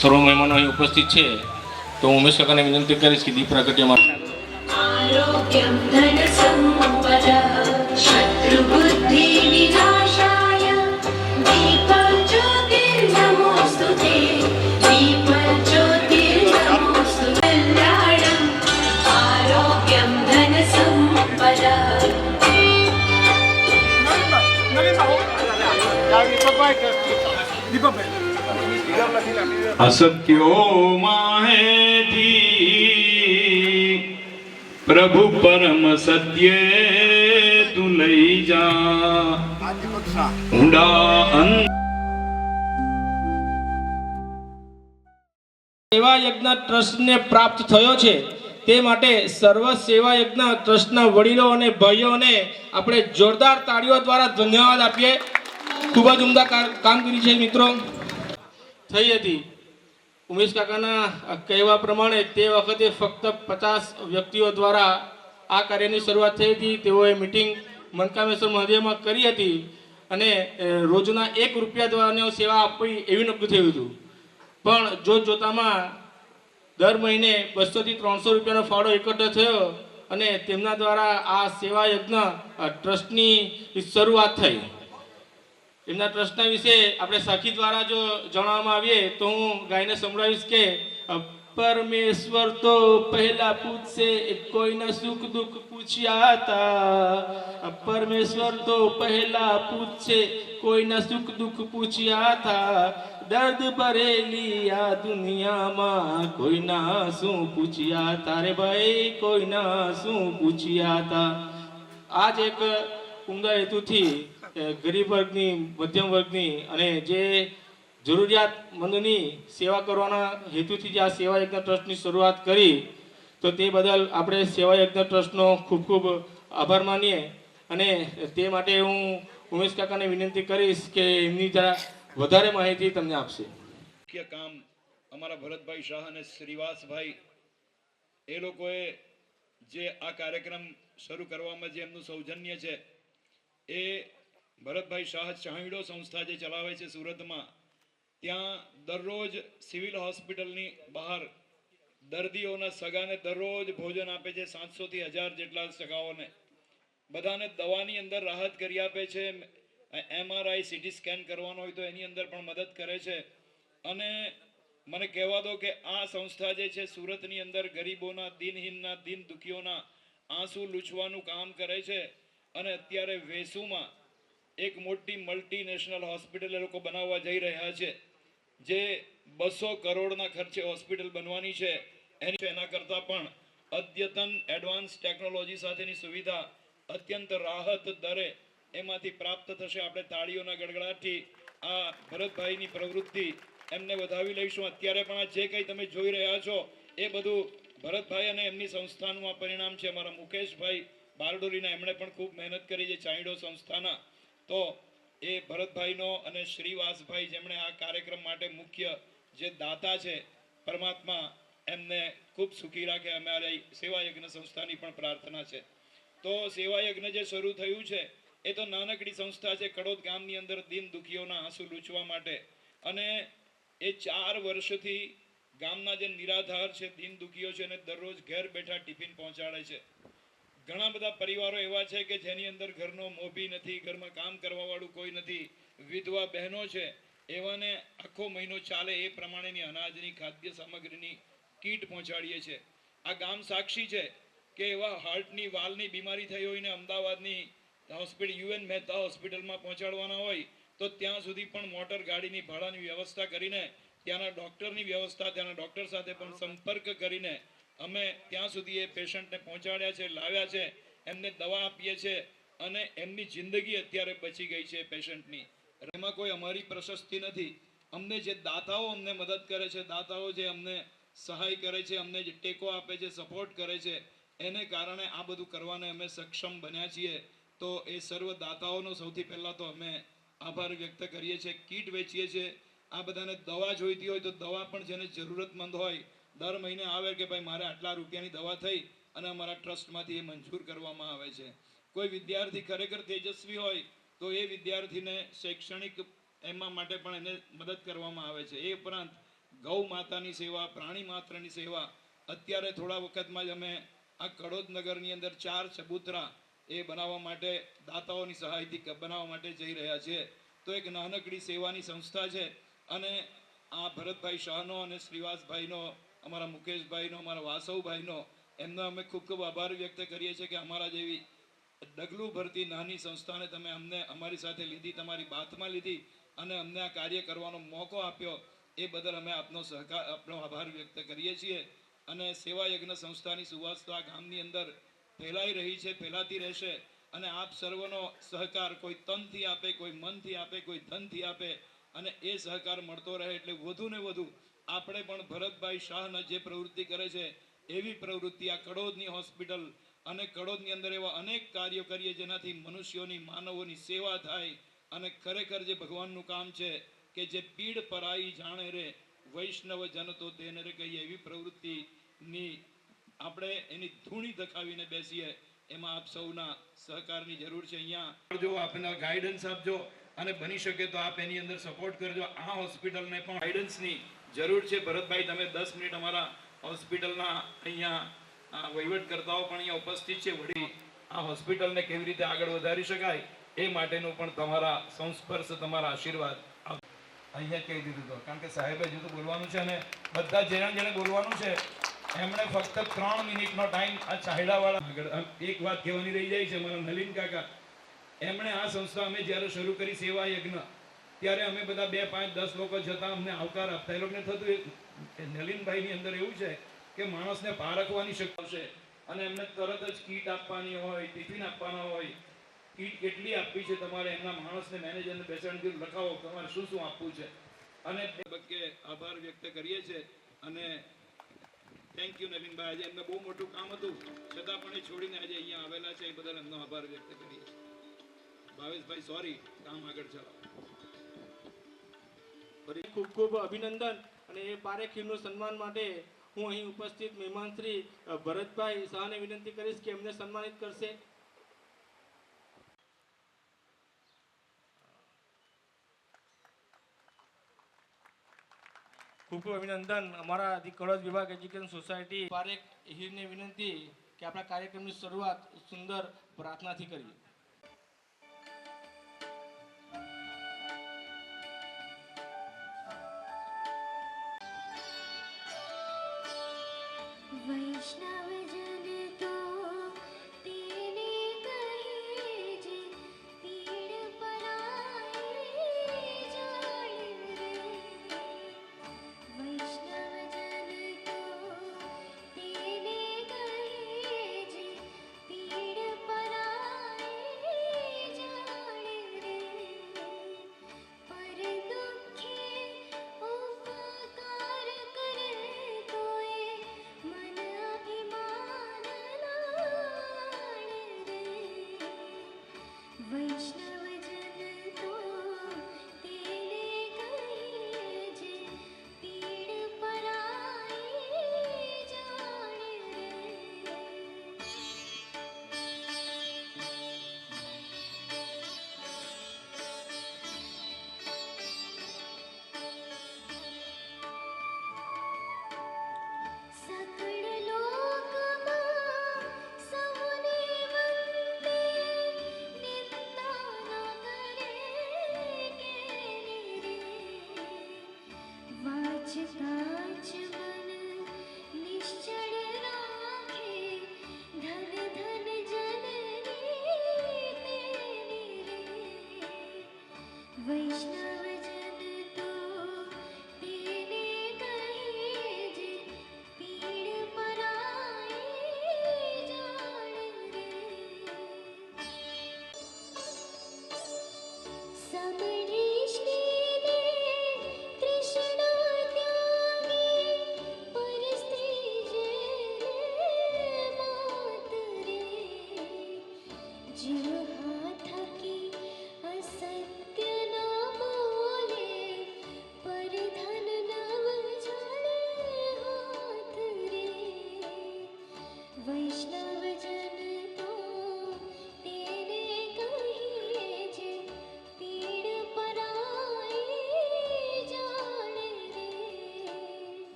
સર્વ મહેમાનો અહીં ઉપસ્થિત છે, તો હું ઉમેશ કાકાને વિનંતી કરીશ કે દીપ પ્રાગટ્યમાં आरोग्यं धनसम्पदः शत्रुबुद्धि विनाशाय दीपज्योतिर्नमोऽस्तुते दीपज्योतिर्नमोऽस्तु कल्याणम् आरोग्यं धनसम्पदः असत्यो माहेती प्रभु परम सत्य तू लई जा ऊंडा સેવા યજ્ઞ ટ્રસ્ટને પ્રાપ્ત થયો છે, તે માટે સર્વ સેવા યજ્ઞ ટ્રસ્ટના વડીલો અને ભાઈઓને આપણે જોરદાર તાળીઓ દ્વારા ધન્યવાદ આપીએ. ખૂબ જ ઉમદા કામગીરી છે મિત્રો થઈ હતી. ઉમેશ કાકાના કહેવા પ્રમાણે તે વખતે ફક્ત 50 વ્યક્તિઓ દ્વારા આ કાર્યની શરૂઆત થઈ હતી. તેઓએ મિટિંગ મનકામેશ્વર મહાદેવમાં કરી હતી અને રોજના 1 રૂપિયા દ્વારા સેવા આપવી એવી નક્કી થયું હતું. પણ જોતામાં દર મહિને 200 થી 300 રૂપિયાનો ફાળો એકઠો થયો અને તેમના દ્વારા આ સેવા યજ્ઞ ટ્રસ્ટની શરૂઆત થઈ. એમના ટ્રસ્ટના વિશે આપણે સાખી દ્વારા જો જણાવવામાં આવીએ તો હું ગાયને સંભળાવીશ કે પરમેશ્વર તો પહેલા પૂછશે કોઈના સુખ દુઃખ પૂછ્યા હતા. પરમેશ્વર તો પહેલા પૂછશે કોઈના સુખ દુઃખ પૂછ્યા હતા. દર્દ ભરેલી આ દુનિયામાં કોઈના શું પૂછ્યા તારે ભાઈ કોઈના શું પૂછ્યા હતા. આ જ એક ઉમદા હેતુથી ગરીબ વર્ગની, મધ્યમ વર્ગની અને જે જરૂરિયાતમંદની સેવા કરવાના હેતુથી જે આ સેવા યજ્ઞ ટ્રસ્ટની શરૂઆત કરી, તો તે બદલ આપણે સેવા યજ્ઞ ટ્રસ્ટનો ખૂબ ખૂબ આભાર માનીએ. અને તે માટે હું ઉમેશ કાકાને વિનંતી કરીશ કે એમની જરા વધારે માહિતી તમને આપશે. મુખ્ય કામ અમારા ભરતભાઈ શાહ અને શ્રીવાસભાઈ એ લોકોએ જે આ કાર્યક્રમ શરૂ કરવામાં જે એમનું સૌજન્ય છે, એ ભરતભાઈ શાહ ચાહીડો સંસ્થા જે ચલાવે છે સુરતમાં, ત્યાં દરરોજ સિવિલ હોસ્પિટલની બહાર દર્દીઓના સગાને દરરોજ ભોજન આપે છે. 700 થી 1000 જેટલા સગાઓને બધાને દવાની અંદર રાહત કરી આપે છે. MRI CT સ્કેન કરવાનો હોય તો એની અંદર પણ મદદ કરે છે. અને મને કહેવા દો કે આ સંસ્થા જે છે સુરતની અંદર ગરીબોના, દિનહીનના, દિન દુખીઓના આંસુ લૂછવાનું કામ કરે છે. અને અત્યારે વેસુમાં એક મોટી મલ્ટીનેશનલ હોસ્પિટલ એ લોકો બનાવવા જઈ રહ્યા છે, જે 200 કરોડના ખર્ચે હોસ્પિટલ બનવાની છે. એના કરતાં પણ અદ્યતન એડવાન્સ ટેકનોલોજી સાથેની સુવિધા અત્યંત રાહત દરે એમાંથી પ્રાપ્ત થશે. આપણે તાળીઓના ગડગડાટથી આ ભરતભાઈની પ્રવૃત્તિ એમને વધાવી લઈશું. અત્યારે પણ આ જે કંઈ તમે જોઈ રહ્યા છો એ બધું ભરતભાઈ અને એમની સંસ્થાનું આ પરિણામ છે. અમારા મુકેશભાઈ બારડોલીના એમણે પણ ખૂબ મહેનત કરી છે ચાઈડો સંસ્થાના. તો એ ભરતભાઈનો અને શ્રીવાસભાઈ જેમણે આ કાર્યક્રમ માટે મુખ્ય જે દાતા છે, પરમાત્મા એમને ખૂબ સુખી રાખે. અમારી સેવા યજ્ઞ સંસ્થાની પણ પ્રાર્થના છે. તો સેવા યજ્ઞ જે શરૂ થયું છે એ તો નાનકડી સંસ્થા છે કડોદ ગામની અંદર દિન દુખીઓના આંસુ લૂછવા માટે. અને એ 4 વર્ષથી ગામના જે નિરાધાર છે, દિન દુખીઓ છે, એને દરરોજ ઘેર બેઠા ટિફિન પહોંચાડે છે. ઘણા બધા પરિવારો એવા છે કે જેની અંદર ઘરનો મોભી નથી, ઘરમાં કામ કરવા વાળું કોઈ નથી, વિધવા બહેનો છે, એવાને આખો મહિનો ચાલે એ પ્રમાણેની અનાજની, ખાદ્ય સામગ્રીની કીટ પહોંચાડીએ છીએ. આ ગામ સાક્ષી છે કે એવા હાર્ટની, વાલની બીમારી થઈ હોય ને અમદાવાદની હોસ્પિટલ UN મહેતા હોસ્પિટલમાં પહોંચાડવાના હોય તો ત્યાં સુધી પણ મોટર ગાડીની ભાડાની વ્યવસ્થા કરીને, ત્યાંના ડૉક્ટરની વ્યવસ્થા, ત્યાંના ડૉક્ટર સાથે પણ સંપર્ક કરીને અમે ત્યાં સુધી એ પેશન્ટને પહોંચાડ્યા છે, લાવ્યા છે, એમને દવા આપીએ છીએ અને એમની જિંદગી અત્યારે બચી ગઈ છે પેશન્ટની. એમાં કોઈ અમારી પ્રશસ્તિ નથી. અમને જે દાતાઓ અમને મદદ કરે છે, દાતાઓ જે અમને સહાય કરે છે, અમને જે ટેકો આપે છે, સપોર્ટ કરે છે, એને કારણે આ બધું કરવાને અમે સક્ષમ બન્યા છીએ. તો એ સર્વ દાતાઓનો સૌથી પહેલાં તો અમે આભાર વ્યક્ત કરીએ છીએ. કીટ વેચીએ છીએ. આ બધાને દવા જોઈતી હોય તો દવા પણ જેને જરૂરતમંદ હોય દર મહિને આવે કે ભાઈ મારે આટલા રૂપિયાની દવા થઈ અને અમારા ટ્રસ્ટમાંથી એ મંજૂર કરવામાં આવે છે. કોઈ વિદ્યાર્થી ખરેખર તેજસ્વી હોય તો એ વિદ્યાર્થીને શૈક્ષણિક એમાં માટે પણ એને મદદ કરવામાં આવે છે. એ ઉપરાંત ગૌ માતાની સેવા, પ્રાણી માત્રની સેવા. અત્યારે થોડા વખતમાં જ અમે આ કડોદ નગરની અંદર 4 ચબૂતરા એ બનાવવા માટે દાતાઓની સહાયથી બનાવવા માટે જઈ રહ્યા છીએ. તો એક નાનકડી સેવાની સંસ્થા છે અને આ ભરતભાઈ શાહનો અને શ્રીવાસભાઈનો, અમારા મુકેશભાઈનો, અમારા વાસવભાઈનો, એમનો અમે ખૂબ ખૂબ આભાર વ્યક્ત કરીએ છીએ કે અમારા જેવી ડગલું ભરતી નાની સંસ્થાને તમે અમને અમારી સાથે લીધી, તમારી બાતમાં લીધી અને અમને આ કાર્ય કરવાનો મોકો આપ્યો. એ બદલ અમે આપનો સહકાર, આપનો આભાર વ્યક્ત કરીએ છીએ. અને સેવા યજ્ઞ સંસ્થાની સુવાસ તો આ ગામની અંદર ફેલાઈ રહી છે, ફેલાતી રહેશે. અને આપ સર્વનો સહકાર કોઈ તનથી આપે, કોઈ મનથી આપે, કોઈ ધનથી આપે અને એ સહકાર મળતો રહે એટલે વધુ ને વધુ આપણે પણ ભરતભાઈ શાહના જે પ્રવૃત્તિ કરે છે એવી પ્રવૃત્તિ આ કડોદની હોસ્પિટલ અને કડોદની અંદર એવા અનેક કાર્યો કરીએ જેનાથી મનુષ્યોની, માનવોની સેવા થાય. અને ખરેખર જે ભગવાનનું કામ છે કે જે પીડ પરાઈ જાણે રે, વૈષ્ણવ જન તો તેને રે કહીએ, એવી પ્રવૃત્તિની આપણે એની ધૂણી ધખાવીને બેસીએ. એમાં આપ સૌના સહકારની જરૂર છે. અહીંયા જો આપને ગાઈડન્સ આપજો અને બની શકે તો આપ એની અંદર સપોર્ટ કરજો. આ હોસ્પિટલને પણ ગાઈડન્સની જરૂર છે. ભરતભાઈ, તમે 10 મિનિટ અમારા હોસ્પિટલના અહીંયા વહીવટકર્તાઓ પણ અહીંયા ઉપસ્થિત છે. વળી આ હોસ્પિટલને કેવી રીતે આગળ વધારી શકાય એ માટેનું પણ તમારા સંસ્પર્શ, તમારા આશીર્વાદ અહીંયા કહી દીધું હતું. કારણ કે સાહેબે જુદું બોલવાનું છે અને બધા જેણે બોલવાનું છે એમણે ફક્ત 3 મિનિટનો ટાઈમ આ ચાહડાવાળા આગળ. એક વાત કહેવાની રહી જાય છે, મારા નલિન કાકા, એમણે આ સંસ્થા અમે જ્યારે શરૂ કરી સેવા યજ્ઞ, ત્યારે અમે બધા 2, 5, 10 લોકો જતા અમને આવકાર આપતા. એ લોકોને થતું એ નલિનભાઈની અંદર એવું છે કે માણસને પારખવાની શક્તિ છે અને એમને તરત જ કીટ આપવાની હોય, ટિફિન આપવાના હોય. કીટ કેટલી આપવી છે તમારે, એમના માણસને, મેનેજરને બેસાડી લખાવો તમારે શું શું આપવું છે. અને બકે આભાર વ્યક્ત કરીએ છીએ. અને થેન્ક યુ નવીનભાઈ, આજે એમને બહુ મોટું કામ હતું છતાં પણ એ છોડીને આજે અહીંયા આવેલા છે, એ બદલ એમનો આભાર વ્યક્ત કરીએ છીએ. ભાવેશભાઈ, સોરી, કામ આગળ ચલાવો. ખૂબ ખૂબ અભિનંદન. અને એ પારેખીરનું સન્માન માટે હું અહીં ઉપસ્થિત મહેમાન શ્રી ભરતભાઈ શાહને વિનંતી કરીશ કે એમને સન્માનિત કરશે. ખૂબ ખૂબ અભિનંદન. અમારા ધી કડોદ વિભાગ એજ્યુકેશન સોસાયટી પારેખ હીરને વિનંતી કે આપણા કાર્યક્રમની શરૂઆત સુંદર પ્રાર્થનાથી કરીએ. वैष्णवजन तो तेने कहे जे पीड़ पराई जाने रे। वैष्णवजन तो तेने कहे जे पीड़ पराई जाने रे। पर दुखे उपकार करे तोए मन अभिमान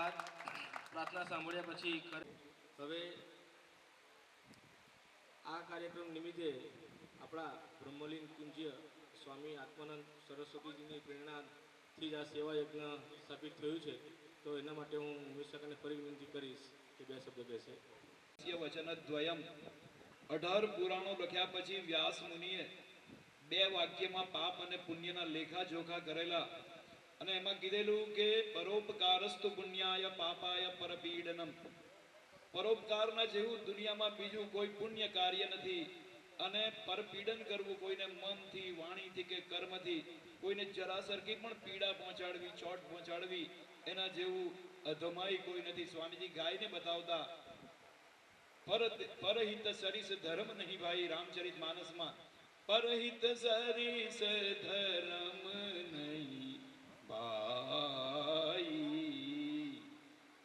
બાદ પ્રાર્થના સાંભળ્યા પછી હવે આ કાર્યક્રમ નિમિત્તે આપણા બ્રહ્મલીન પૂજ્ય સ્વામી આત્માનંદ સરસ્વતીજીની પ્રેરણાથી જ આ સેવા યજ્ઞ સ્થાપિત થયું છે. તો એના માટે હું ઉમેશકાને ફરી વિનંતી કરીશ કે બે શબ્દ બેસે. વચનદ્વયમ 18 પુરાણો લખ્યા પછી વ્યાસ મુનિએ 2 વાક્યમાં પાપ અને પુણ્યના લેખાજોખા કરેલા અને એમાં કીધેલું કે પરોપકારસ્તુ પુણ્યાય પાપાય પરપીડનમ. પરોપકારના જેવું દુનિયામાં બીજું કોઈ પુણ્ય કાર્ય નથી અને પરપીડન કરવું, કોઈને મનથી, વાણીથી કે કર્મથી કોઈને જરા સરખી પણ પીડા પહોંચાડવી, ચોટ પહોંચાડવી, એના જેવું અધમાઈ કોઈ નથી. સ્વામીજી ગાયને બતાવતા પરહિત સરીસ ધર્મ નહીં ભાઈ. રામચરિત માનસમાં પરહિત સરીસ ધર્મ નહીં ભાઈ,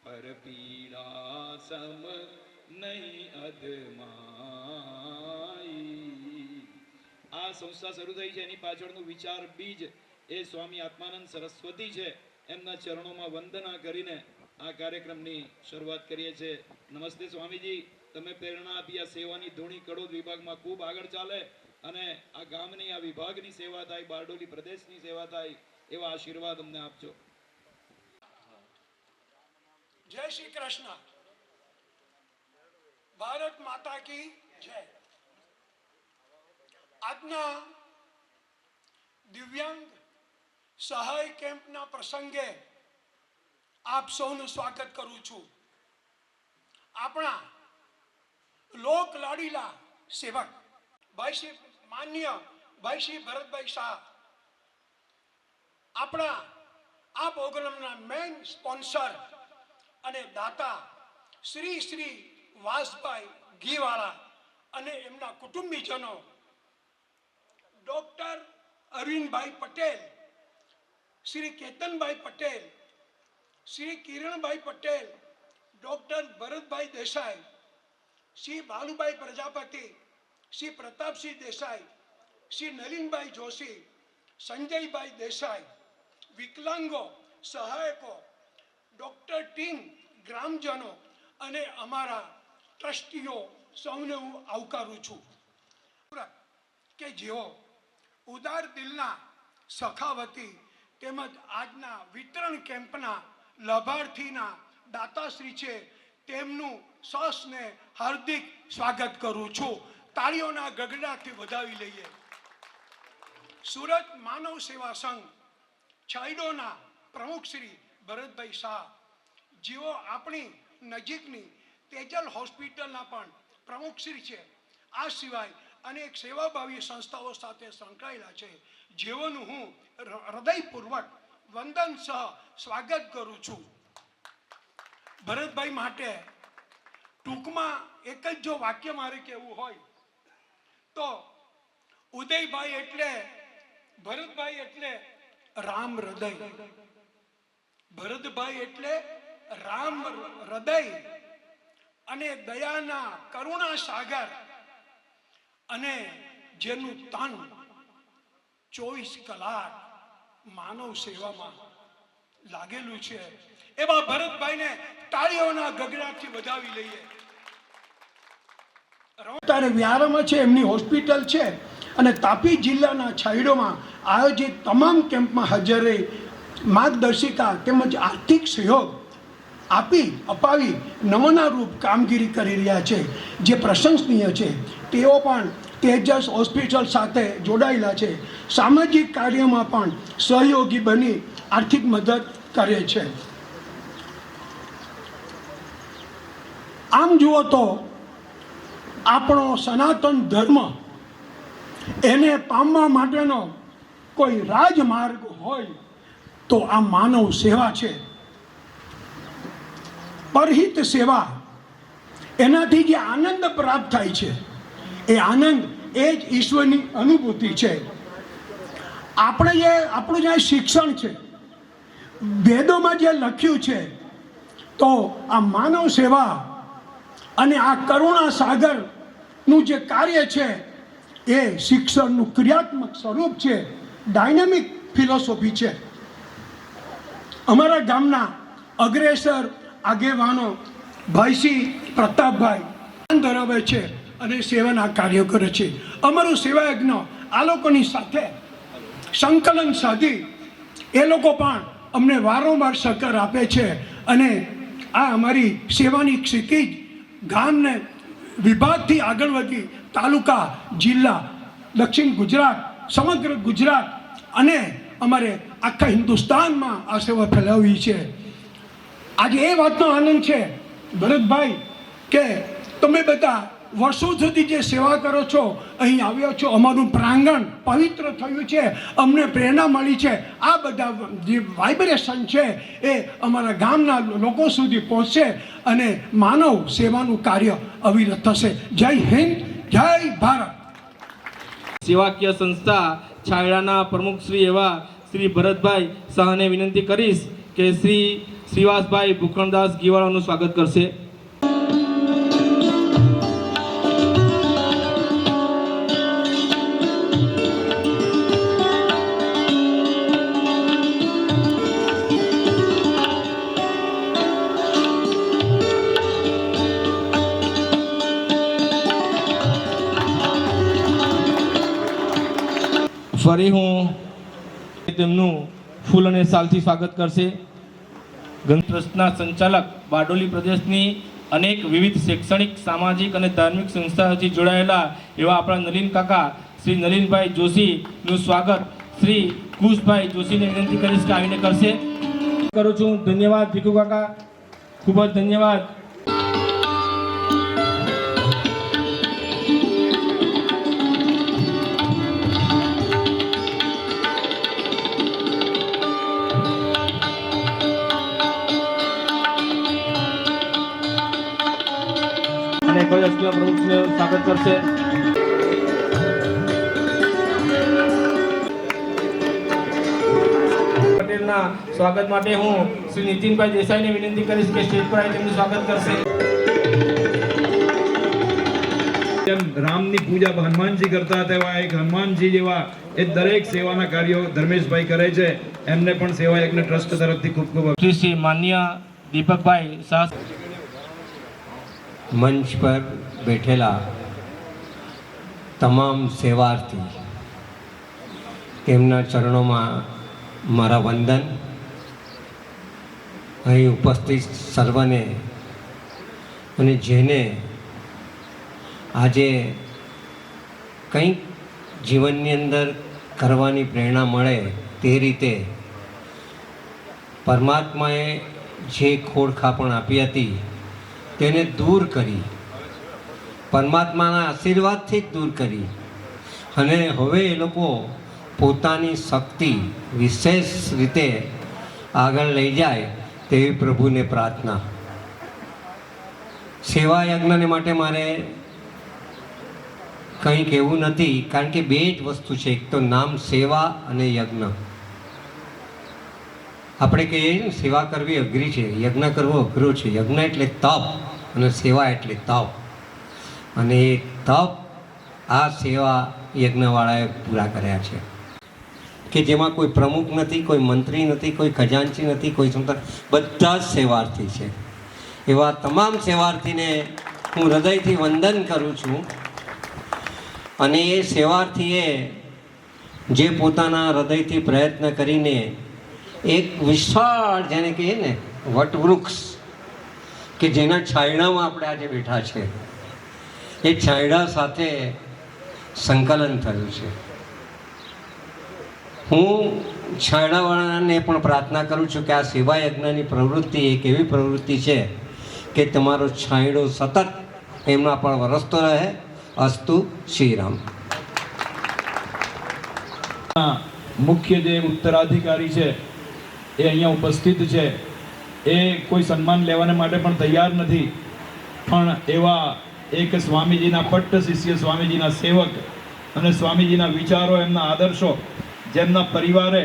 પર પીડા સમ નહીં અધમાઈ. આ સંસ્થા શરૂ થઈ છે એની પાછળનું વિચાર બીજ એ સ્વામી આત્માનંદ સરસ્વતી છે. એમના ચરણોમાં વંદના કરીને આ કાર્યક્રમની શરૂઆત કરીએ છીએ. નમસ્તે સ્વામીજી, તમે પ્રેરણા આપી આ સેવાની ધૂણી કડોદ વિભાગમાં ખૂબ આગળ ચાલે અને આ ગામની, આ વિભાગની સેવા થાય, બારડોલી પ્રદેશની સેવા થાય, એવા આશીર્વાદ અમને આપજો. જય શ્રી કૃષ્ણ. ભારત માતા કી જય. આજના દિવ્યાંગ સહાય કેમ્પના પ્રસંગે આપ સૌનું સ્વાગત કરું છું. આપણા લોક લાડીલા સેવક ભાઈ શ્રી માન્ય ભાઈ શ્રી ભરતભાઈ શાહ આપણા આ પ્રોગ્રામના મેઇન સ્પોન્સર અને દાતા શ્રી વાસભાઈ ઘીવાળા અને એમના કુટુંબીજનો ડોક્ટર અરવિંદભાઈ પટેલ, શ્રી કેતનભાઈ પટેલ, શ્રી કિરણભાઈ પટેલ, ડોક્ટર ભરતભાઈ દેસાઈ, શ્રી બાલુભાઈ પ્રજાપતિ, શ્રી પ્રતાપસિંહ દેસાઈ, શ્રી નલિનભાઈ જોશી, સંજયભાઈ દેસાઈ, વિકલાંગો સહાયકો, ડોક્ટર ટીમ, ગ્રામજનો અને અમારા ટ્રસ્ટીઓ સૌને હું આવકારું છું કે જેઓ ઉદાર દિલના સખાવતી તેમજ આજના વિતરણ કેમ્પના લાભાર્થીના દાતાશ્રી છે. તેમનું સસને હાર્દિક સ્વાગત કરું છું. તાળીઓના ગગડાથી વધાવી લઈએ. સુરત માનવ સેવા સંઘ છાયડોના પ્રમુખ શ્રી ભરતભાઈ શાહ, જેઓ આપણી નજીકની તેજલ હોસ્પિટલના પણ પ્રમુખ શ્રી છે. આ સિવાય અનેક સેવાભાવી સંસ્થાઓ સાથે સંકળાયેલા છે, જેઓનું હું હૃદયપૂર્વક વંદન સહ સ્વાગત કરું છું. ભરતભાઈ માટે ટૂંકમાં એક જ જો વાક્ય મારે કહેવું હોય તો ઉદયભાઈ એટલે, ભરતભાઈ એટલે રામ હૃદય. ભરતભાઈ એટલે રામ હૃદય અને દયાના કરુણા સાગર અને જેનું તન 24 કલાક માનવ સેવામાં લાગેલું છે એવા ભરતભાઈને તાળીઓના ગગડાથી વધાવી લઈએ. અત્યારે વ્યારામાં છે, એમની હોસ્પિટલ છે અને તાપી જિલ્લાના છાયડોમાં આયોજિત તમામ કેમ્પમાં હાજર રહી માર્ગદર્શિકા તેમજ આર્થિક સહયોગ અપાવી નમૂનારૂપ કામગીરી કરી રહ્યા છે, જે પ્રશંસનીય છે. તેઓ પણ તેજસ હોસ્પિટલ સાથે જોડાયેલા છે. સામાજિક કાર્યમાં પણ સહયોગી બની આર્થિક મદદ કરે છે. આમ જુઓ તો આપણો સનાતન ધર્મ એને પામવા માટેનો કોઈ રાજમાર્ગ હોય તો આ માનવ સેવા છે. પરહિત સેવા, એનાથી જે આનંદ પ્રાપ્ત થાય છે એ આનંદ એ જ ઈશ્વરની અનુભૂતિ છે. આપણું જે શિક્ષણ છે, વેદોમાં જે લખ્યું છે, તો આ માનવ સેવા અને આ કરુણા સાગરનું જે કાર્ય છે એ શિક્ષણનું ક્રિયાત્મક સ્વરૂપ છે, ડાયનેમિક ફિલોસોફી છે. અમારા ગામના અગ્રેસર આગેવાનો ભાઈશ્રી પ્રતાપભાઈ ધરાવે છે અને સેવાના કાર્યો કરે છે. અમારું સેવા યજ્ઞ આ લોકોની સાથે સંકલન સાધી એ લોકો પણ અમને વારંવાર સહકાર આપે છે અને આ અમારી સેવાની ક્ષિતિજ ગામને વિભાગથી આગળ વધી તાલુકા, જિલ્લા, દક્ષિણ ગુજરાત, સમગ્ર ગુજરાત અને અમારે આખા હિન્દુસ્તાનમાં આ સેવા ફેલાવી છે. આજે એ વાતનો આનંદ છે ભરતભાઈ કે તમે બધા વર્ષો સુધી જે સેવા કરો છો, અહીં આવ્યો છો, અમારું પ્રાંગણ પવિત્ર થયું છે, અમને પ્રેરણા મળી છે. આ બધા જે વાઇબ્રેશન છે એ અમારા ગામના લોકો સુધી પહોંચશે અને માનવ સેવાનું કાર્ય અવિરત થશે. જય હિન્દ, જય ભારત. સેવાકીય સંસ્થા છાયડાના પ્રમુખ શ્રી એવા શ્રી ભરતભાઈ શાહને વિનંતી કરીશ કે શ્રી શ્રીવાસભાઈ ભૂખણદાસ ગીવાળાનું સ્વાગત કરશે. ફરી હું તેમનું ફૂલ અને શાલથી સ્વાગત કરશે. ગંધ ટ્રસ્ટના સંચાલક બારડોલી પ્રદેશની અનેક વિવિધ શૈક્ષણિક, સામાજિક અને ધાર્મિક સંસ્થાઓથી જોડાયેલા એવા આપણા નલિન કાકા શ્રી નલિનભાઈ જોશીનું સ્વાગત શ્રી કુશભાઈ જોશીને વિનંતી કરીશ કે આવીને કરશે. કરું છું. ધન્યવાદ ભીખુ કાકા, ખૂબ જ ધન્યવાદ. અને કોલેજના પ્રમુખને સ્વાગત કરશે. પટેલના સ્વાગત માટે હું શ્રી નીતિનભાઈ દેસાઈને વિનંતી કરીશ કે સ્ટેજ પર આવી તેમનું સ્વાગત કરશે. જેમ રામની પૂજા હનુમાનજી કરતા હતા એવા એક હનુમાનજી જેવા એ દરેક સેવાના કાર્યો ધર્મેશભાઈ કરે છે. એમને પણ સેવા યજ્ઞ ટ્રસ્ટ તરફથી ખૂબ ખૂબ શ્રી માન્ય દીપકભાઈ શાહ. મંચ પર બેઠેલા તમામ સેવાર્થી, તેમના ચરણોમાં મારા વંદન. અહીં ઉપસ્થિત સર્વને અને જેને આજે કંઈક જીવનની અંદર કરવાની પ્રેરણા મળે તે રીતે પરમાત્માએ જે ખોડખાપણ આપી હતી તેને દૂર કરી, પરમાત્માના આશીર્વાદથી જ દૂર કરી અને હવે એ લોકો પોતાની શક્તિ વિશેષ રીતે આગળ લઈ જાય તેવી પ્રભુને પ્રાર્થના. સેવા યજ્ઞને માટે મારે કંઈ કહેવું નથી, કારણ કે બે જ વસ્તુ છે, એક તો નામ સેવા અને યજ્ઞ. આપણે કહીએ ને સેવા કરવી અઘરી છે, યજ્ઞ કરવો અઘરો છે. યજ્ઞ એટલે તપ અને સેવા એટલે તપ, અને એ તપ આ સેવા યજ્ઞવાળાએ પૂરા કર્યા છે કે જેમાં કોઈ પ્રમુખ નથી, કોઈ મંત્રી નથી, કોઈ ખજાનચી નથી, કોઈ સંતાન, બધા જ સેવાર્થી છે. એવા તમામ સેવાર્થીને હું હૃદયથી વંદન કરું છું. અને એ સેવાર્થીએ જે પોતાના હૃદયથી પ્રયત્ન કરીને એક વિશાળ, જેને કહીએ ને વટવૃક્ષ, કે જેના છાંયડામાં આપણે આજે બેઠા છે, એ છાંયડા સાથે સંકલન થયું છે. હું છાંયડાવાળાને પણ પ્રાર્થના કરું છું કે આ સેવા યજ્ઞની પ્રવૃત્તિ એક એવી પ્રવૃત્તિ છે કે તમારો છાંયડો સતત એમના પર વરસતો રહે. અસ્તુ શ્રીરામ. મુખ્ય જે ઉત્તરાધિકારી છે એ અહીંયા ઉપસ્થિત છે. એ કોઈ સન્માન લેવાને માટે પણ તૈયાર નથી, પણ એવા એક સ્વામીજીના પટ્ટ શિષ્ય, સ્વામીજીના સેવક અને સ્વામીજીના વિચારો, એમના આદર્શો જેમના પરિવારે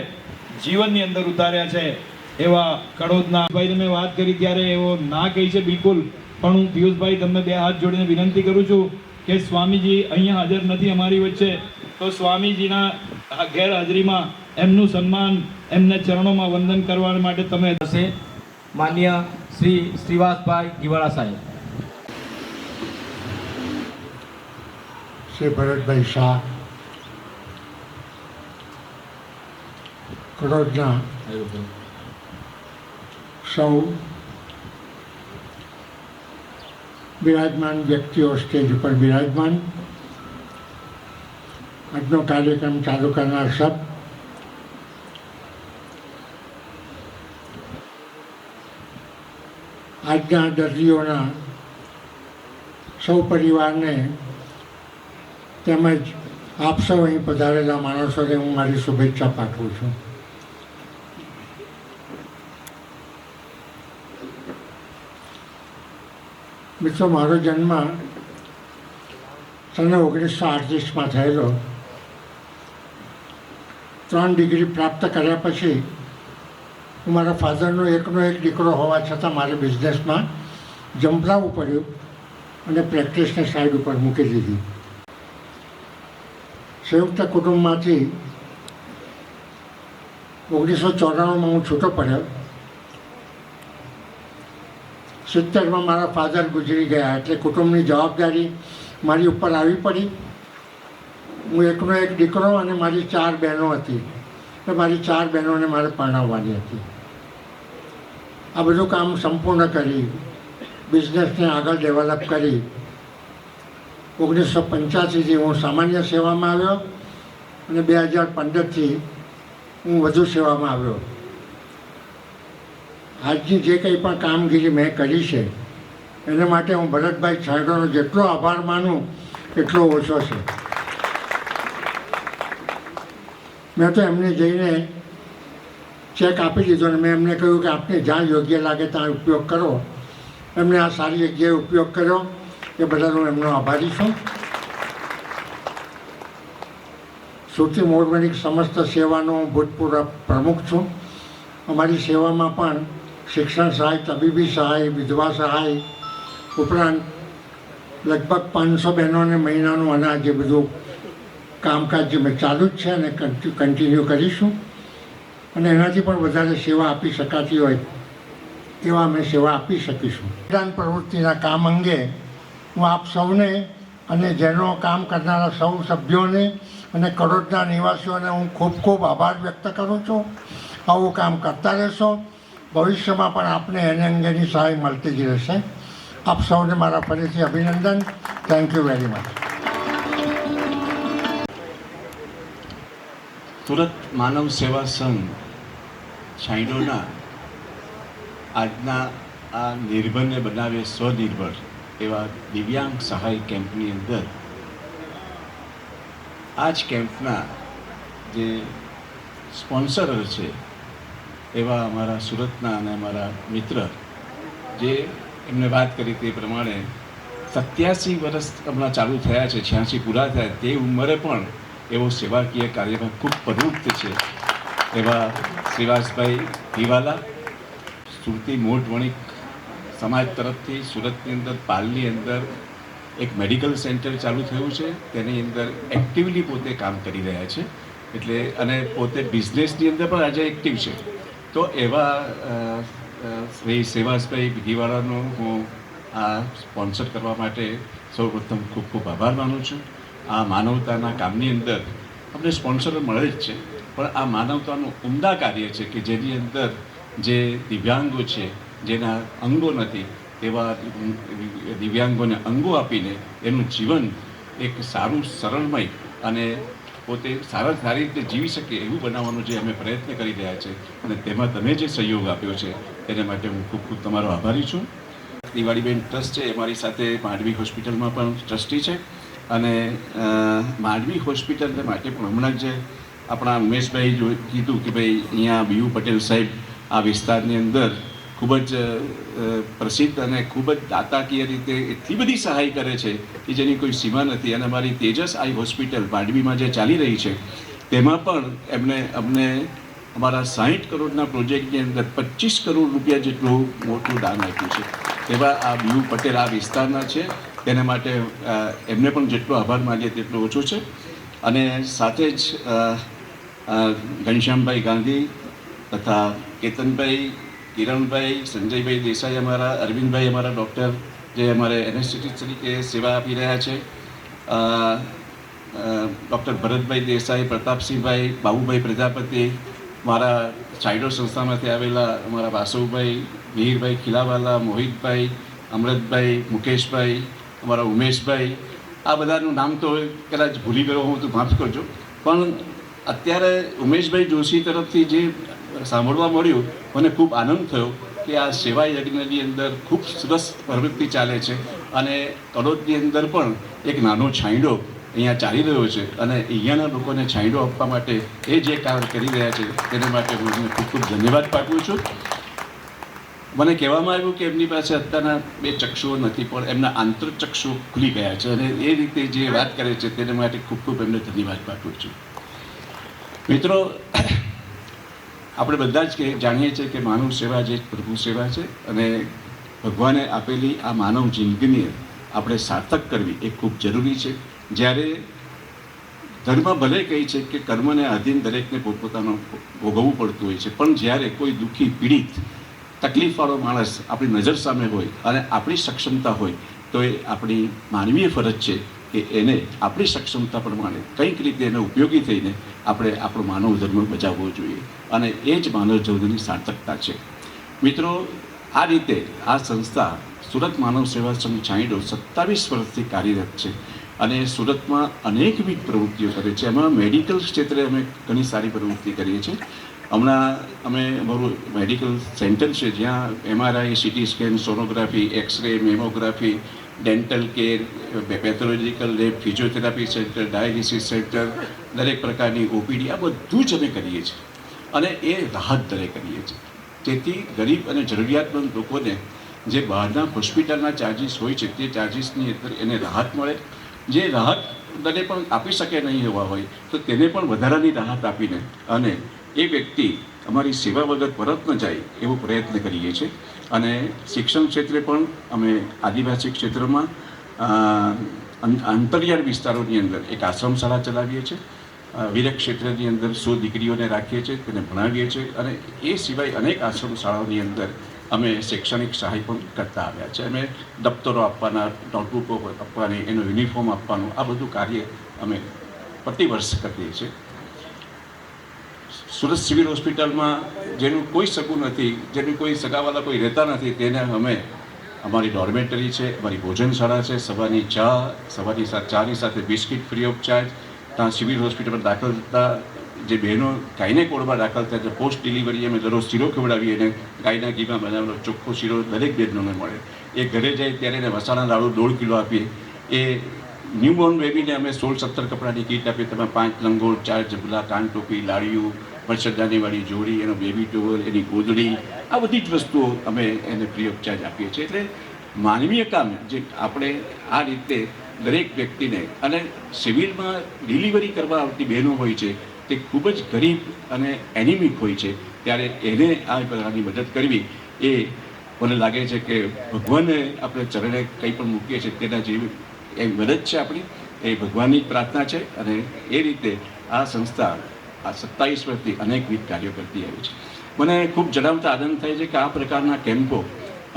જીવનની અંદર ઉતાર્યા છે એવા કડોદના ભાઈને મેં વાત કરી ત્યારે એવો ના કહી છે બિલકુલ. પણ હું પિયુષભાઈ તમને બે હાથ જોડીને વિનંતી કરું છું કે સ્વામીજી અહીંયા હાજર નથી અમારી વચ્ચે, તો સ્વામીજીના ગેરહાજરીમાં એમનું સન્માન, એમને ચરણોમાં વંદન કરવા માટે તમે થશે. માન્ય શ્રી શ્રીવાસભાઈ ગીવાળા સાહેબ. શ્રી ભરતભાઈ શાહ, કડોદના સૌ બિરાજમાન વ્યક્તિઓ સ્ટેજ ઉપર બિરાજમાન, આજનો કાર્યક્રમ ચાલુ કરનાર સબ, આજના દર્દીઓના સૌ પરિવારને તેમજ આપ સૌ અહીં પધારેલા માણસોને હું મારી શુભેચ્છા પાઠવું છું. મિત્રો, મારો જન્મ સન 1938માં થયેલો. 3 ડિગ્રી પ્રાપ્ત કર્યા પછી હું મારા ફાધરનો એકનો એક દીકરો હોવા છતાં મારે બિઝનેસમાં જંપલાવવું પડ્યું અને પ્રેક્ટિસને સાઈડ ઉપર મૂકી દીધી. સંયુક્ત કુટુંબમાંથી 1994માં હું છૂટો પડ્યો. 70માં મારા ફાધર ગુજરી ગયા એટલે કુટુંબની જવાબદારી મારી ઉપર આવી પડી. હું એકનો એક દીકરો અને મારી 4 બહેનો હતી, એટલે મારી 4 બહેનોને મારે પરણાવવાની હતી. આ બધું કામ સંપૂર્ણ કરી બિઝનેસને આગળ ડેવલપ કરી 1985થી હું સામાન્ય સેવામાં આવ્યો અને 2015થી હું વધુ સેવામાં આવ્યો. આજની જે કંઈ પણ કામગીરી મેં કરી છે એને માટે હું ભરતભાઈ છાંયડોનો જેટલો આભાર માનું એટલો ઓછો છે. મેં તો એમને જઈને ચેક આપી દીધો અને મેં એમને કહ્યું કે આપને જ્યાં યોગ્ય લાગે ત્યાં ઉપયોગ કરો. એમને આ સારી જગ્યાએ ઉપયોગ કર્યો એ બદલ હું એમનો આભારી છું. સુરતી મોરબીની સમસ્ત સેવાનો હું ભૂતપૂર્વ પ્રમુખ છું. અમારી સેવામાં પણ શિક્ષણ સહાય, તબીબી સહાય, વિધવા સહાય ઉપરાંત લગભગ 500 બહેનોને મહિનાનું અનાજ એ બધું કામકાજ જે ચાલુ જ છે અને કન્ટિન્યુ કરીશું. અને એનાથી પણ વધારે સેવા આપી શકાતી હોય એવા અમે સેવા આપી શકીશું. મતદાન પ્રવૃત્તિના કામ અંગે હું આપ સૌને અને જેનો કામ કરનારા સૌ સભ્યોને અને કડોદના નિવાસીઓને હું ખૂબ ખૂબ આભાર વ્યક્ત કરું છું. આવું કામ કરતા રહેશો, ભવિષ્યમાં પણ આપને એને અંગેની સહાય મળતી જ રહેશે. આપ સૌને મારા ફરીથી અભિનંદન. Thank you very much. Surat Manav Seva Sangh છાંયડોના આજના આ નિર્ભરને બનાવે સ્વનિર્ભર એવા દિવ્યાંગ સહાય કેમ્પની અંદર આ જ કેમ્પના જે સ્પોન્સર છે એવા અમારા સુરતના અને અમારા મિત્ર જે એમને વાત કરી તે પ્રમાણે 87 વર્ષ હમણાં ચાલુ થયા છે, 86 પૂરા થયા, તે ઉંમરે પણ એવો સેવાકીય કાર્યમાં ખૂબ પ્રવૃત્ત છે એવા શ્રીવાસભાઈ ગીવાલા. સુરતી મોટ વણિક સમાજ તરફથી સુરતની અંદર પાલની અંદર એક મેડિકલ સેન્ટર ચાલુ થયું છે, તેની અંદર એક્ટિવલી પોતે કામ કરી રહ્યા છે. એટલે અને પોતે બિઝનેસની અંદર પણ આજે એક્ટિવ છે. તો એવા શ્રી શ્રીવાસભાઈ ગીવાલાનો હું આ સ્પોન્સર કરવા માટે સૌપ્રથમ ખૂબ ખૂબ આભાર માનું છું. આ માનવતાના કામની અંદર આપણે સ્પોન્સરો મળે જ છે, પણ આ માનવતાનું ઉમદા કાર્ય છે કે જેની અંદર જે દિવ્યાંગો છે, જેના અંગો નથી, તેવા દિવ્યાંગોને અંગો આપીને એનું જીવન એક સારું, સરળમય અને પોતે સારી રીતે જીવી શકે એવું બનાવવાનો જે અમે પ્રયત્ન કરી રહ્યા છે અને તેમાં તમે જે સહયોગ આપ્યો છે તેને માટે હું ખૂબ ખૂબ તમારો આભારી છું. દિવાળીબેન ટ્રસ્ટ છે, અમારી સાથે માંડવી હોસ્પિટલમાં પણ ટ્રસ્ટી છે અને માંડવી હોસ્પિટલને માટે પણ હમણાં જે આપણા ઉમેશભાઈ કીધું કે ભાઈ અહીંયા બીયુ પટેલ સાહેબ આ વિસ્તારની અંદર ખૂબ જ પ્રસિદ્ધ અને ખૂબ જ દાતાકીય રીતે એટલી બધી સહાય કરે છે કે જેની કોઈ સીમા નથી. અને અમારી તેજસ આઈ હોસ્પિટલ માંડવીમાં જે ચાલી રહી છે તેમાં પણ એમણે અમને અમારા 60 કરોડના પ્રોજેક્ટની અંદર 25 કરોડ રૂપિયા જેટલું મોટું દાન આપ્યું છે. તેવા આ બીયુ પટેલ આ વિસ્તારના છે, તેના માટે એમને પણ જેટલો આભાર માનીએ તેટલો ઓછો છે. અને સાથે જ ઘનશ્યામભાઈ ગાંધી તથા કેતનભાઈ કિરણભાઈ, સંજયભાઈ દેસાઈ અમારા, અરવિંદભાઈ અમારા ડૉક્ટર જે અમારે એનેસ્થેટિસ્ટ તરીકે સેવા આપી રહ્યા છે, ડૉક્ટર ભરતભાઈ દેસાઈ, પ્રતાપસિંહભાઈ, બાબુભાઈ પ્રજાપતિ, મારા છાયડો સંસ્થામાંથી આવેલા અમારા વાસુભાઈ, મિહિરભાઈ ખીલાવાલા, મોહિતભાઈ, અમૃતભાઈ, મુકેશભાઈ, અમારા ઉમેશભાઈ, આ બધાનું નામ તો કદાચ ભૂલી ગયો હું તો માફ કરજો. પણ અત્યારે ઉમેશભાઈ જોશી તરફથી જે સાંભળવા મળ્યું મને ખૂબ આનંદ થયો કે આ સેવા યજ્ઞની અંદર ખૂબ સરસ પ્રવૃત્તિ ચાલે છે અને કડોદની અંદર પણ એક નાનો છાંયડો અહીંયા ચાલી રહ્યો છે અને અહીંયાના લોકોને છાંયડો આપવા માટે એ જે કાર્ય કરી રહ્યા છે તેના માટે હું એમને ખૂબ ખૂબ ધન્યવાદ પાઠવું છું. મને કહેવામાં આવ્યું કે એમની પાસે અત્યારના 2 ચક્ષુઓ નથી પણ એમના આંતરચક્ષુઓ ખુલી ગયા છે અને એ રીતે જે વાત કરે છે તેના માટે ખૂબ ખૂબ એમને ધન્યવાદ પાઠવું છું. મિત્રો, આપણે બધા જ જાણીએ છીએ કે માનવ સેવા જે પ્રભુ સેવા છે અને ભગવાને આપેલી આ માનવ જિંદગીને આપણે સાર્થક કરવી એ ખૂબ જરૂરી છે. જ્યારે ધર્મ ભલે કહે છે કે કર્મને આધીન દરેકને પોતપોતાનું ભોગવવું પડતું હોય છે, પણ જ્યારે કોઈ દુઃખી, પીડિત, તકલીફવાળો માણસ આપણી નજર સામે હોય અને આપણી સક્ષમતા હોય તો એ આપણી માનવીય ફરજ છે કે એને આપણી સક્ષમતા પ્રમાણે કંઈક રીતે એને ઉપયોગી થઈને આપણે આપણો માનવ ધર્મ બજાવવો જોઈએ અને એ જ માનવ ધર્મની સાર્થકતા છે. મિત્રો, આ રીતે આ સંસ્થા સુરત માનવ સેવા સંઘ છાંયડો 27 વર્ષથી કાર્યરત છે અને સુરતમાં અનેકવિધ પ્રવૃત્તિઓ કરે છે. એમાં મેડિકલ ક્ષેત્રે અમે ઘણી સારી પ્રવૃત્તિ કરીએ છીએ. હમણાં અમે અમારું મેડિકલ સેન્ટર છે જ્યાં MRI, CT scan, sonography, X-ray, mammography, dental care, pathological lab, physiotherapy centre, dialysis centre, દરેક પ્રકારની OPD આ બધું જ અમે કરીએ છીએ અને એ રાહત દરે કરીએ છીએ. તેથી ગરીબ અને જરૂરિયાતમંદ લોકોને જે બહારના હોસ્પિટલના ચાર્જિસ હોય છે તે ચાર્જિસની અંદર એને રાહત મળે. જે રાહત દરે પણ આપી શકે નહીં હોવા હોય તો તેને પણ વધારાની રાહત આપીને અને એ વ્યક્તિ અમારી સેવા વગર પરત ન જાય એવો પ્રયત્ન કરીએ છીએ. અને શિક્ષણ ક્ષેત્રે પણ અમે આદિવાસી ક્ષેત્રમાં અંતરિયાળ વિસ્તારોની અંદર એક આશ્રમ શાળા ચલાવીએ છીએ. વિરક ક્ષેત્રની અંદર 100 દીકરીઓને રાખીએ છીએ, તેને ભણાવીએ છીએ અને એ સિવાય અનેક આશ્રમ શાળાઓની અંદર અમે શૈક્ષણિક સહાય પણ કરતા આવ્યા છે. અમે દફતરો આપવાના, નોટબુકો આપવાની, એનો યુનિફોર્મ આપવાનું આ બધું કાર્ય અમે પ્રતિવર્ષ કરીએ છીએ. સુરત સિવિલ હોસ્પિટલમાં જેનું કોઈ સગું નથી, જેનું કોઈ સગાવાલા કોઈ રહેતા નથી, તેને અમે અમારી ડોર્મેટરી છે, અમારી ભોજનશાળા છે, સવારની ચાની સાથે બિસ્કિટ ફ્રી ઓફ ચાર્જ. ત્યાં સિવિલ હોસ્પિટલમાં દાખલ થતા જે બહેનો ગાયને કોળમાં દાખલ થાય છે પોસ્ટ ડિલિવરી અમે દરરોજ શીરો ખવડાવીએ અને ગાયના ઘીમાં બનાવેલો ચોખ્ખો શીરો દરેક બહેનોને મળે. એ ઘરે જાય ત્યારે એને મસાલા લાડુ 1.5 કિલો આપીએ. એ ન્યૂબોર્ન બેબીને અમે 16-17 કપડાની કીટ આપીએ. તેમાં 5 લંગોટ, 4 જબલા, કાન ટોપી, લાડિયું, મચ્છરદાનીવાળી જોડી, એનો બેબી ટોવલ, એની ગોદડી, આ બધી જ વસ્તુઓ અમે એને ફ્રી ઓફ ચાર્જ આપીએ છીએ. એટલે માનવીય કામ જે આપણે આ રીતે દરેક વ્યક્તિને, અને સિવિલમાં ડિલિવરી કરવા આવતી બહેનો હોય છે તે ખૂબ જ ગરીબ અને એનિમિક હોય છે, ત્યારે એને આ પ્રકારની મદદ કરવી એ મને લાગે છે કે ભગવાને આપણે ચરણે કંઈ પણ મૂકીએ છીએ તેના જેવી એ મદદ છે આપણી, એ ભગવાનની જ પ્રાર્થના છે. અને એ રીતે આ સંસ્થા આ 27 વર્ષથી અનેકવિધ કાર્યો કરતી આવી છે. મને ખૂબ જણાવતા આનંદ થાય છે કે આ પ્રકારના કેમ્પો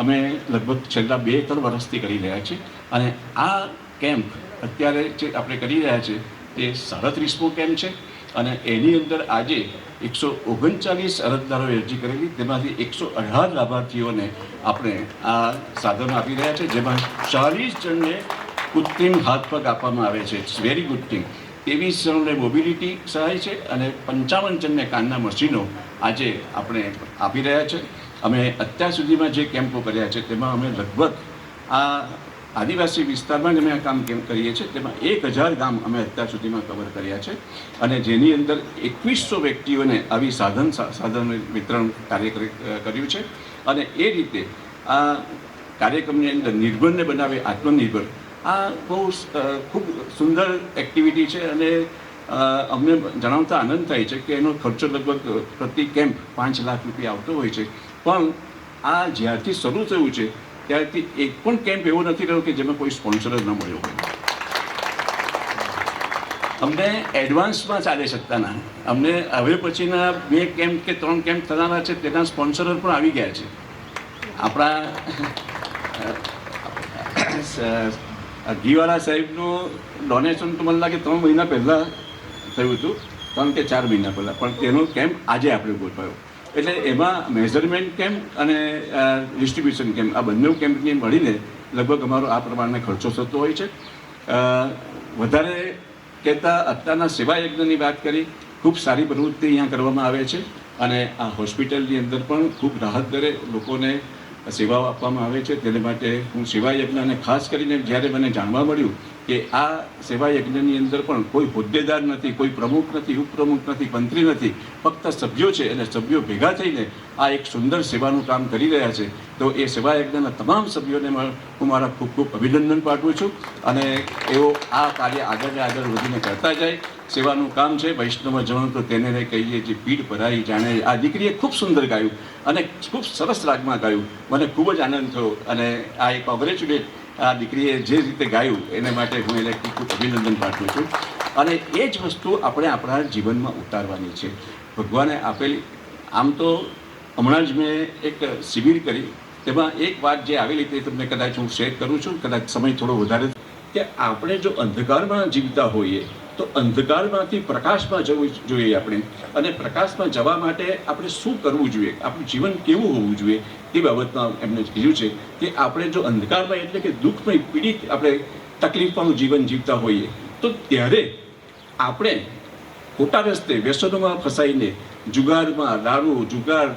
અમે લગભગ છેલ્લા 2-3 વર્ષથી કરી રહ્યા છીએ અને આ કેમ્પ અત્યારે જે આપણે કરી રહ્યા છીએ તે 37મો કેમ્પ છે અને એની અંદર આજે 139 અરજદારોએ અરજી કરેલી, તેમાંથી 118 લાભાર્થીઓને આપણે આ સાધનો આપી રહ્યા છે, જેમાં 40 જણને કૃત્રિમ હાથ પગ આપવામાં આવે છે. It's very good thing. 23 જણને મોબિલિટી સહાય છે અને 55 જણને કાનના મશીનો આજે આપણે આપી રહ્યા છે. અમે અત્યાર સુધીમાં જે કેમ્પો કર્યા છે તેમાં અમે લગભગ આ આદિવાસી વિસ્તારમાં જ અમે આ કામ કેમ કરીએ છીએ, તેમાં 1000 ગામ અમે અત્યાર સુધીમાં કવર કર્યા છે અને જેની અંદર 2100 વ્યક્તિઓને આવી સાધન વિતરણ કાર્ય કર્યું છે. અને એ રીતે આ કાર્યક્રમની અંદર નિર્ભરને બનાવે આત્મનિર્ભર, આ બહુ ખૂબ સુંદર એક્ટિવિટી છે અને અમને જણાવતા આનંદ થાય છે કે એનો ખર્ચો લગભગ પ્રતિ કેમ્પ 5 લાખ રૂપિયા આવતો હોય છે. પણ આ જ્યારથી શરૂ થયું છે ત્યારથી એક પણ કેમ્પ એવો નથી રહ્યો કે જેમાં કોઈ સ્પોન્સર જ ન મળ્યો હોય. અમને એડવાન્સમાં ચાલી શકતા ના. અમને હવે પછીના 2 કેમ્પ કે 3 કેમ્પ થવાના છે તેના સ્પોન્સરો પણ આવી ગયા છે. આપણા ઘીવાળા સાહેબનું ડોનેશન તો મને લાગે 3 મહિના પહેલાં થયું હતું, 3 કે 4 મહિના પહેલાં, પણ તેનો કેમ્પ આજે આપણે ગોઠવાયો. એટલે એમાં મેઝરમેન્ટ કેમ્પ અને ડિસ્ટ્રીબ્યુશન કેમ્પ આ બંને કેમ્પની મળીને લગભગ અમારો આ પ્રમાણે ખર્ચો થતો હોય છે. વધારે કહેતા અત્યારના સેવા યજ્ઞની વાત કરી, ખૂબ સારી પ્રવૃત્તિ અહીંયા કરવામાં આવે છે અને આ હોસ્પિટલની અંદર પણ ખૂબ રાહત દરે લોકોને સેવાઓ આપવામાં આવે છે. તેને માટે હું સેવા યજ્ઞને ખાસ કરીને જ્યારે મને જાણવા મળ્યું કે આ સેવા યજ્ઞની અંદર પણ કોઈ હોદ્દેદાર નથી, કોઈ પ્રમુખ નથી, ઉપપ્રમુખ નથી, મંત્રી નથી, ફક્ત સભ્યો છે અને સભ્યો ભેગા થઈને આ એક સુંદર સેવાનું કામ કરી રહ્યા છે. તો એ સેવા યજ્ઞના તમામ સભ્યોને હું મારા ખૂબ ખૂબ અભિનંદન પાઠવું છું અને એઓ આ કાર્ય આગળ ને આગળ વધીને કરતા જાય. સેવાનું કામ છે, વૈષ્ણવ જણ તો તેને કહીએ જે પીઠ ભરાઈ જાણે. આ દીકરીએ ખૂબ સુંદર ગાયું અને ખૂબ સરસ રાગમાં ગાયું. મને ખૂબ જ આનંદ થયો અને આ એક કોંગ્રેચ્યુલેટ આ દીકરીએ જે રીતે ગાયું એને માટે હું એને ખૂબ ખૂબ અભિનંદન પાઠવું છું. અને એ જ વસ્તુ આપણે આપણા જીવનમાં ઉતારવાની છે. ભગવાને આપેલી, આમ તો હમણાં જ મેં એક શિબિર કરી, તેમાં એક વાત જે આવેલી તે તમને કદાચ હું શેર કરું છું, કદાચ સમય થોડો વધારે, કે આપણે જો અંધકારમાં જીવતા હોઈએ તો અંધકારમાંથી પ્રકાશમાં જવું જોઈએ આપણે. અને પ્રકાશમાં જવા માટે આપણે શું કરવું જોઈએ, આપણું જીવન કેવું હોવું જોઈએ તે બાબતમાં એમણે કીધું છે કે આપણે જો અંધકારમાં એટલે કે દુઃખમય પીડિત આપણે તકલીફવાળું જીવન જીવતા હોઈએ તો ત્યારે આપણે ખોટા રસ્તે વ્યસનોમાં ફસાઈને જુગારમાં, દારૂ, જુગાર,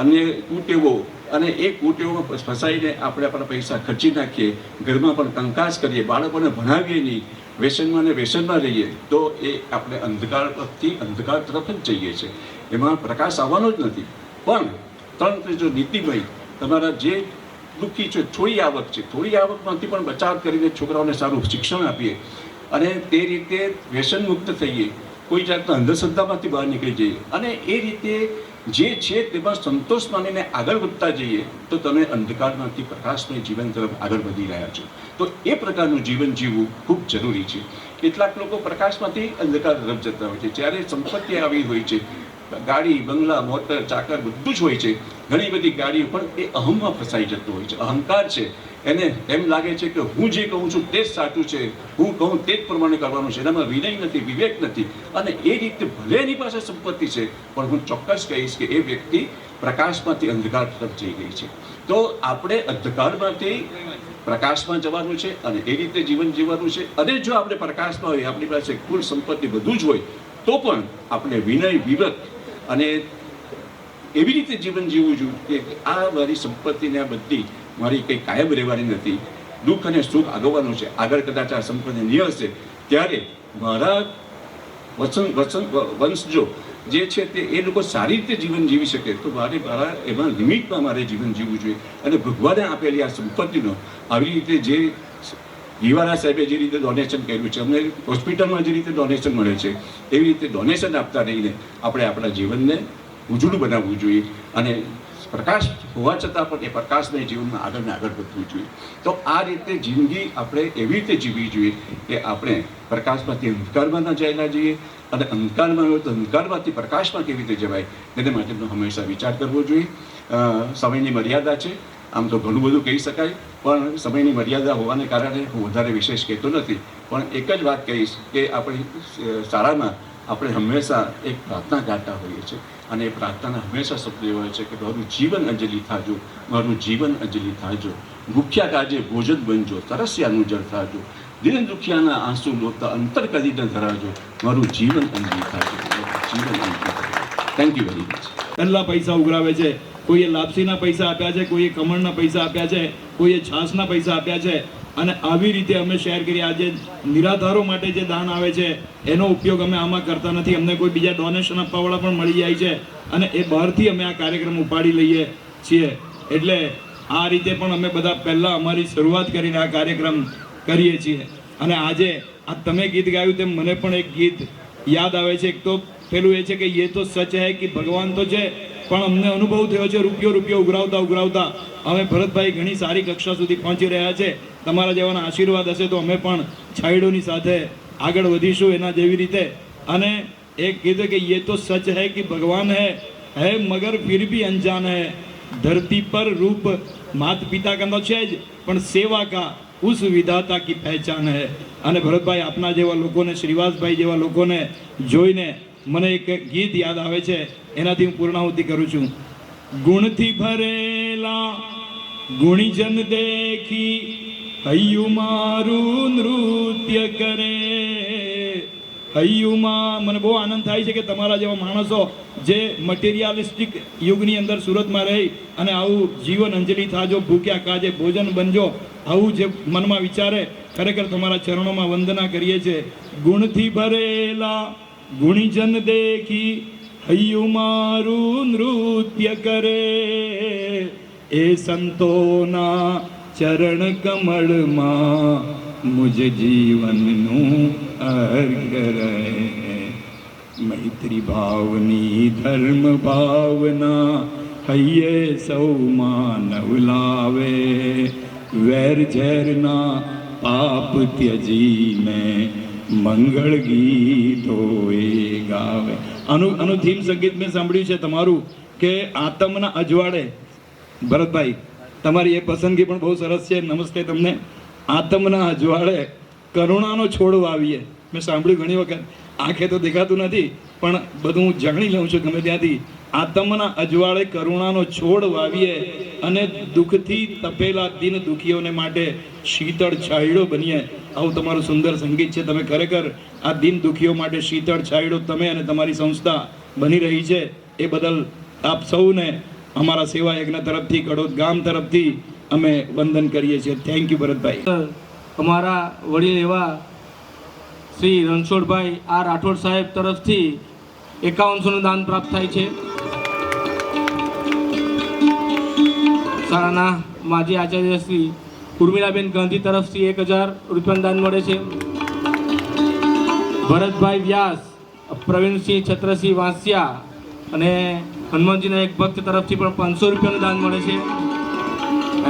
અન્ય કુટેવો અને એ કુટેવોમાં ફસાઈને આપણે આપણા પૈસા ખર્ચી નાખીએ, ઘરમાં પણ કંકાસ કરીએ, બાળકોને ભણાવીએ નહીં, વ્યસનમાં ને વ્યસનમાં રહીએ તો એ આપણે અંધકારથી અંધકાર તરફ જ જઈએ છીએ. એમાં પ્રકાશ આવવાનો જ નથી. પણ તંત્ર જો નીતિમય તમારા જે દુઃખી છે, થોડી આવક છે, થોડી આવકમાંથી પણ બચાવ કરીને છોકરાઓને સારું શિક્ષણ આપીએ અને તે રીતે વ્યસન મુક્ત થઈએ, કોઈ જાતના અંધશ્રદ્ધામાંથી બહાર નીકળી જઈએ અને એ રીતે જે છે તેમાં સંતોષ માનીને આગળ વધતા જઈએ તો તમે અંધકારમાંથી પ્રકાશમય જીવન તરફ આગળ વધી રહ્યા છો. તો એ પ્રકારનું જીવન જીવવું ખૂબ જરૂરી છે. કેટલાક લોકો પ્રકાશમાંથી અંધકાર તરફ જતા હોય છે. જ્યારે સંપત્તિ આવી હોય છે, ગાડી, બંગલા, મોટર, ચાકર બધું જ હોય છે, ઘણી બધી ગાડીઓ, પણ એ અહમમાં ફસાઈ જતો હોય છે. અહંકાર છે, એને એમ લાગે છે કે હું જે કહું છું તે જ સાચું છે, હું કહું તે જ પ્રમાણે કરવાનું છે. એનામાં વિનય નથી, વિવેક નથી અને એ રીતે ભલે એની પાસે સંપત્તિ છે પણ હું ચોક્કસ કહીશ કે એ વ્યક્તિ પ્રકાશમાંથી અંધકાર તરફ જઈ ગઈ છે. તો આપણે અંધકારમાંથી પ્રકાશમાં જવાનું છે અને એ રીતે જીવન જીવવાનું છે. અને જો આપણે પ્રકાશમાં હોય, આપણી પાસે કુલ સંપત્તિ બધું જ હોય તો પણ આપણે વિનય, વિવેક અને એવી રીતે જીવન જીવવું જોઈએ કે આ મારી સંપત્તિને આ બધી મારી કંઈ કાયમ રહેવાની નથી, દુઃખ અને સુખ આગળવાનું છે. આગળ કદાચ આ સંપત્તિ નહીં હશે ત્યારે મારા વંશજો જે છે તે એ લોકો સારી રીતે જીવન જીવી શકે તો મારા એમાં લિમિટમાં મારે જીવન જીવવું જોઈએ. અને ભગવાને આપેલી આ સંપત્તિનો આવી રીતે જે ઘીવાળા સાહેબે જે રીતે ડોનેશન કર્યું છે, અમને હોસ્પિટલમાં જે રીતે ડોનેશન મળે છે એવી રીતે ડોનેશન આપતા રહીને આપણે આપણા જીવનને ઉજળું બનાવવું જોઈએ અને પ્રકાશ હોવા છતાં પણ એ પ્રકાશમય જીવનમાં આગળ ને આગળ વધવું જોઈએ. તો આ રીતે જિંદગી આપણે એવી રીતે જીવવી જોઈએ કે આપણે પ્રકાશમાંથી અંધકારમાં ન જયેલા જઈએ અને અંધકારમાં હોય તો અંધકારમાંથી પ્રકાશમાં કેવી રીતે જવાય તેને માટેનો હંમેશા વિચાર કરવો જોઈએ. સમયની મર્યાદા છે, આમ તો ઘણું બધું કહી શકાય પણ સમયની મર્યાદા હોવાને કારણે હું વધારે વિશેષ કહેતો નથી. પણ એક જ વાત કહીશ કે આપણી શાળામાં આપણે હંમેશા એક પ્રાર્થના ગાતા હોઈએ છીએ અને એ પ્રાર્થનાના હંમેશા શબ્દ એવો હોય છે કે મારું જીવન અંજલિ થાજો, મારું જીવન અંજલિ થાજો, ભૂખ્યા કાજે ભોજન બનજો, તરસ્યાનું જળ થાજો, દિન દુખિયાના આંસુ લોતા અંતર કદી ન ધરાજો, મારું જીવન અંજલિ થાજો, જીવન અંજલિ થાજો. Thank you very much. પહેલા પૈસા ઉઘરાવે છે, કોઈએ લાપસીના પૈસા આપ્યા છે, કોઈએ કમળના પૈસા આપ્યા છે, કોઈએ છાસના પૈસા આપ્યા છે અને આવી રીતે અમે શેર કરી. આજે નિરાધારો માટે જે દાન આવે છે એનો ઉપયોગ અમે આમાં કરતા નથી. અમને કોઈ બીજા ડોનેશન આપવાવાળા પણ મળી જાય છે અને એ બહારથી અમે આ કાર્યક્રમ ઉપાડી લઈએ છીએ. એટલે આ રીતે પણ અમે બધા પહેલાં અમારી શરૂઆત કરીને આ કાર્યક્રમ કરીએ છીએ. અને આજે આ તમે ગીત ગાયું તેમ મને પણ એક ગીત યાદ આવે છે. એક તો પેલું એ છે કે યે તો સચ હૈ કે ભગવાન તો છે, પણ અમને અનુભવ થયો છે રૂપિયો ઉઘરાવતા ઉઘરાવતા અમે ભરતભાઈ ઘણી સારી કક્ષા સુધી પહોંચી રહ્યા છે. તમારા જેવાના આશીર્વાદ હશે તો અમે પણ છાયડોની સાથે આગળ વધીશું એના જેવી રીતે. અને એક કીધું કે ये तो सच है कि भगवान है मगर फिर भी अनजान है धरती पर रूप माता पिता का तो છે જ પણ સેવા કા ઉસ વિધાતા કી પહેચાન હૈ. અને ભરતભાઈ આપના જેવા લોકોને, શ્રીવાસભાઈ જેવા લોકોને જોઈને મને એક ગીત યાદ આવે છે, એનાથી હું પૂર્ણાહુતિ કરું છું. ગુણથી ભરેલા ગુણીજન દેખી હૈયું મારું નૃત્ય કરે. હૈયુંમાં મને બહુ આનંદ થાય છે કે તમારા જેવા માણસો જે મટીરિયાલિસ્ટિક યુગની અંદર સુરતમાં રહી અને આવું જીવન અંજલિ થાજો, ભૂખ્યા કાજે ભોજન બનજો, આવું જે મનમાં વિચારે, ખરેખર તમારા ચરણોમાં વંદના કરીએ છીએ. ગુણથી ભરેલા ગુણીજન દેખી હૈયું મારું નૃત્ય કરે. એ સંતોના ચરણ કમળમાં મુજ જીવનનું અર્ઘ રહે. મૈત્રી ભાવની ધર્મ ભાવના હૈયે સૌ માનવ લાવે. વેર ઝેરના પાપ ત્યજીને મંગળ ગીતો એ ગાવે. આનું થીમ સંગીત મેં સાંભળ્યું છે તમારું કે આતમના અજવાળે. ભરતભાઈ તમારી એ પસંદગી પણ બહુ સરસ છે. નમસ્તે તમને. આતમના અજવાળે કરુણાનો છોડ વાવીએ. મેં સાંભળ્યું ઘણી વખત, આંખે તો દેખાતું નથી પણ બધું હું જાણી લઉં છું ગમે ત્યાંથી. આતમના અજવાળે કરુણાનો છોડ વાવીએ અને દુઃખથી તપેલા દિન દુખીઓને માટે શીતળ છાંયડો બનીએ. આવું તમારું સુંદર સંગીત છે. તમે ખરેખર આ દિન દુખીઓ માટે શીતળ છાંયડો તમે અને તમારી સંસ્થા બની રહી છે, એ બદલ આપ સૌને અમારા સેવા યજ્ઞ તરફથી, કડોદ ગામ તરફથી અમે વંદન કરીએ છીએ. Thank you Bharatbhai. અમારા વડીલ એવા શ્રી રણછોડભાઈ આર રાઠોડ સાહેબ તરફથી 5100નું દાન પ્રાપ્ત થાય છે. શાળાના માજી આચાર્ય શ્રી ઉર્મિલાબેન ગાંધી તરફથી 1000 રૂપિયાનું દાન મળે છે. ભરતભાઈ વ્યાસ, પ્રવીણસિંહ છત્રસિંહ વાંસિયા અને હનુમાનજીના એક ભક્ત તરફથી પણ 500 રૂપિયાનું દાન મળે છે.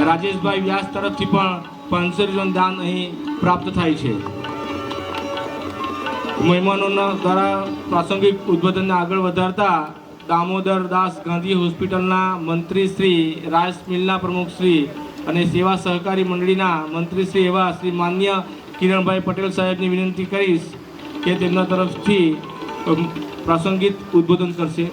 રાજેશભાઈ વ્યાસ તરફથી પણ 500 રૂપિયાનું દાન અહીં પ્રાપ્ત થાય છે. મહેમાનોના દ્વારા પ્રાસંગિક ઉદ્બોધનને આગળ વધારતા દામોદર દાસ ગાંધી હોસ્પિટલના મંત્રી શ્રી, રાઈસ મિલના પ્રમુખ શ્રી અને સેવા સહકારી મંડળીના મંત્રી શ્રી એવા શ્રી માન્ય કિરણભાઈ પટેલ સાહેબની વિનંતી કરીશ કે તેમના તરફથી પ્રાસંગિક ઉદ્બોધન કરશે.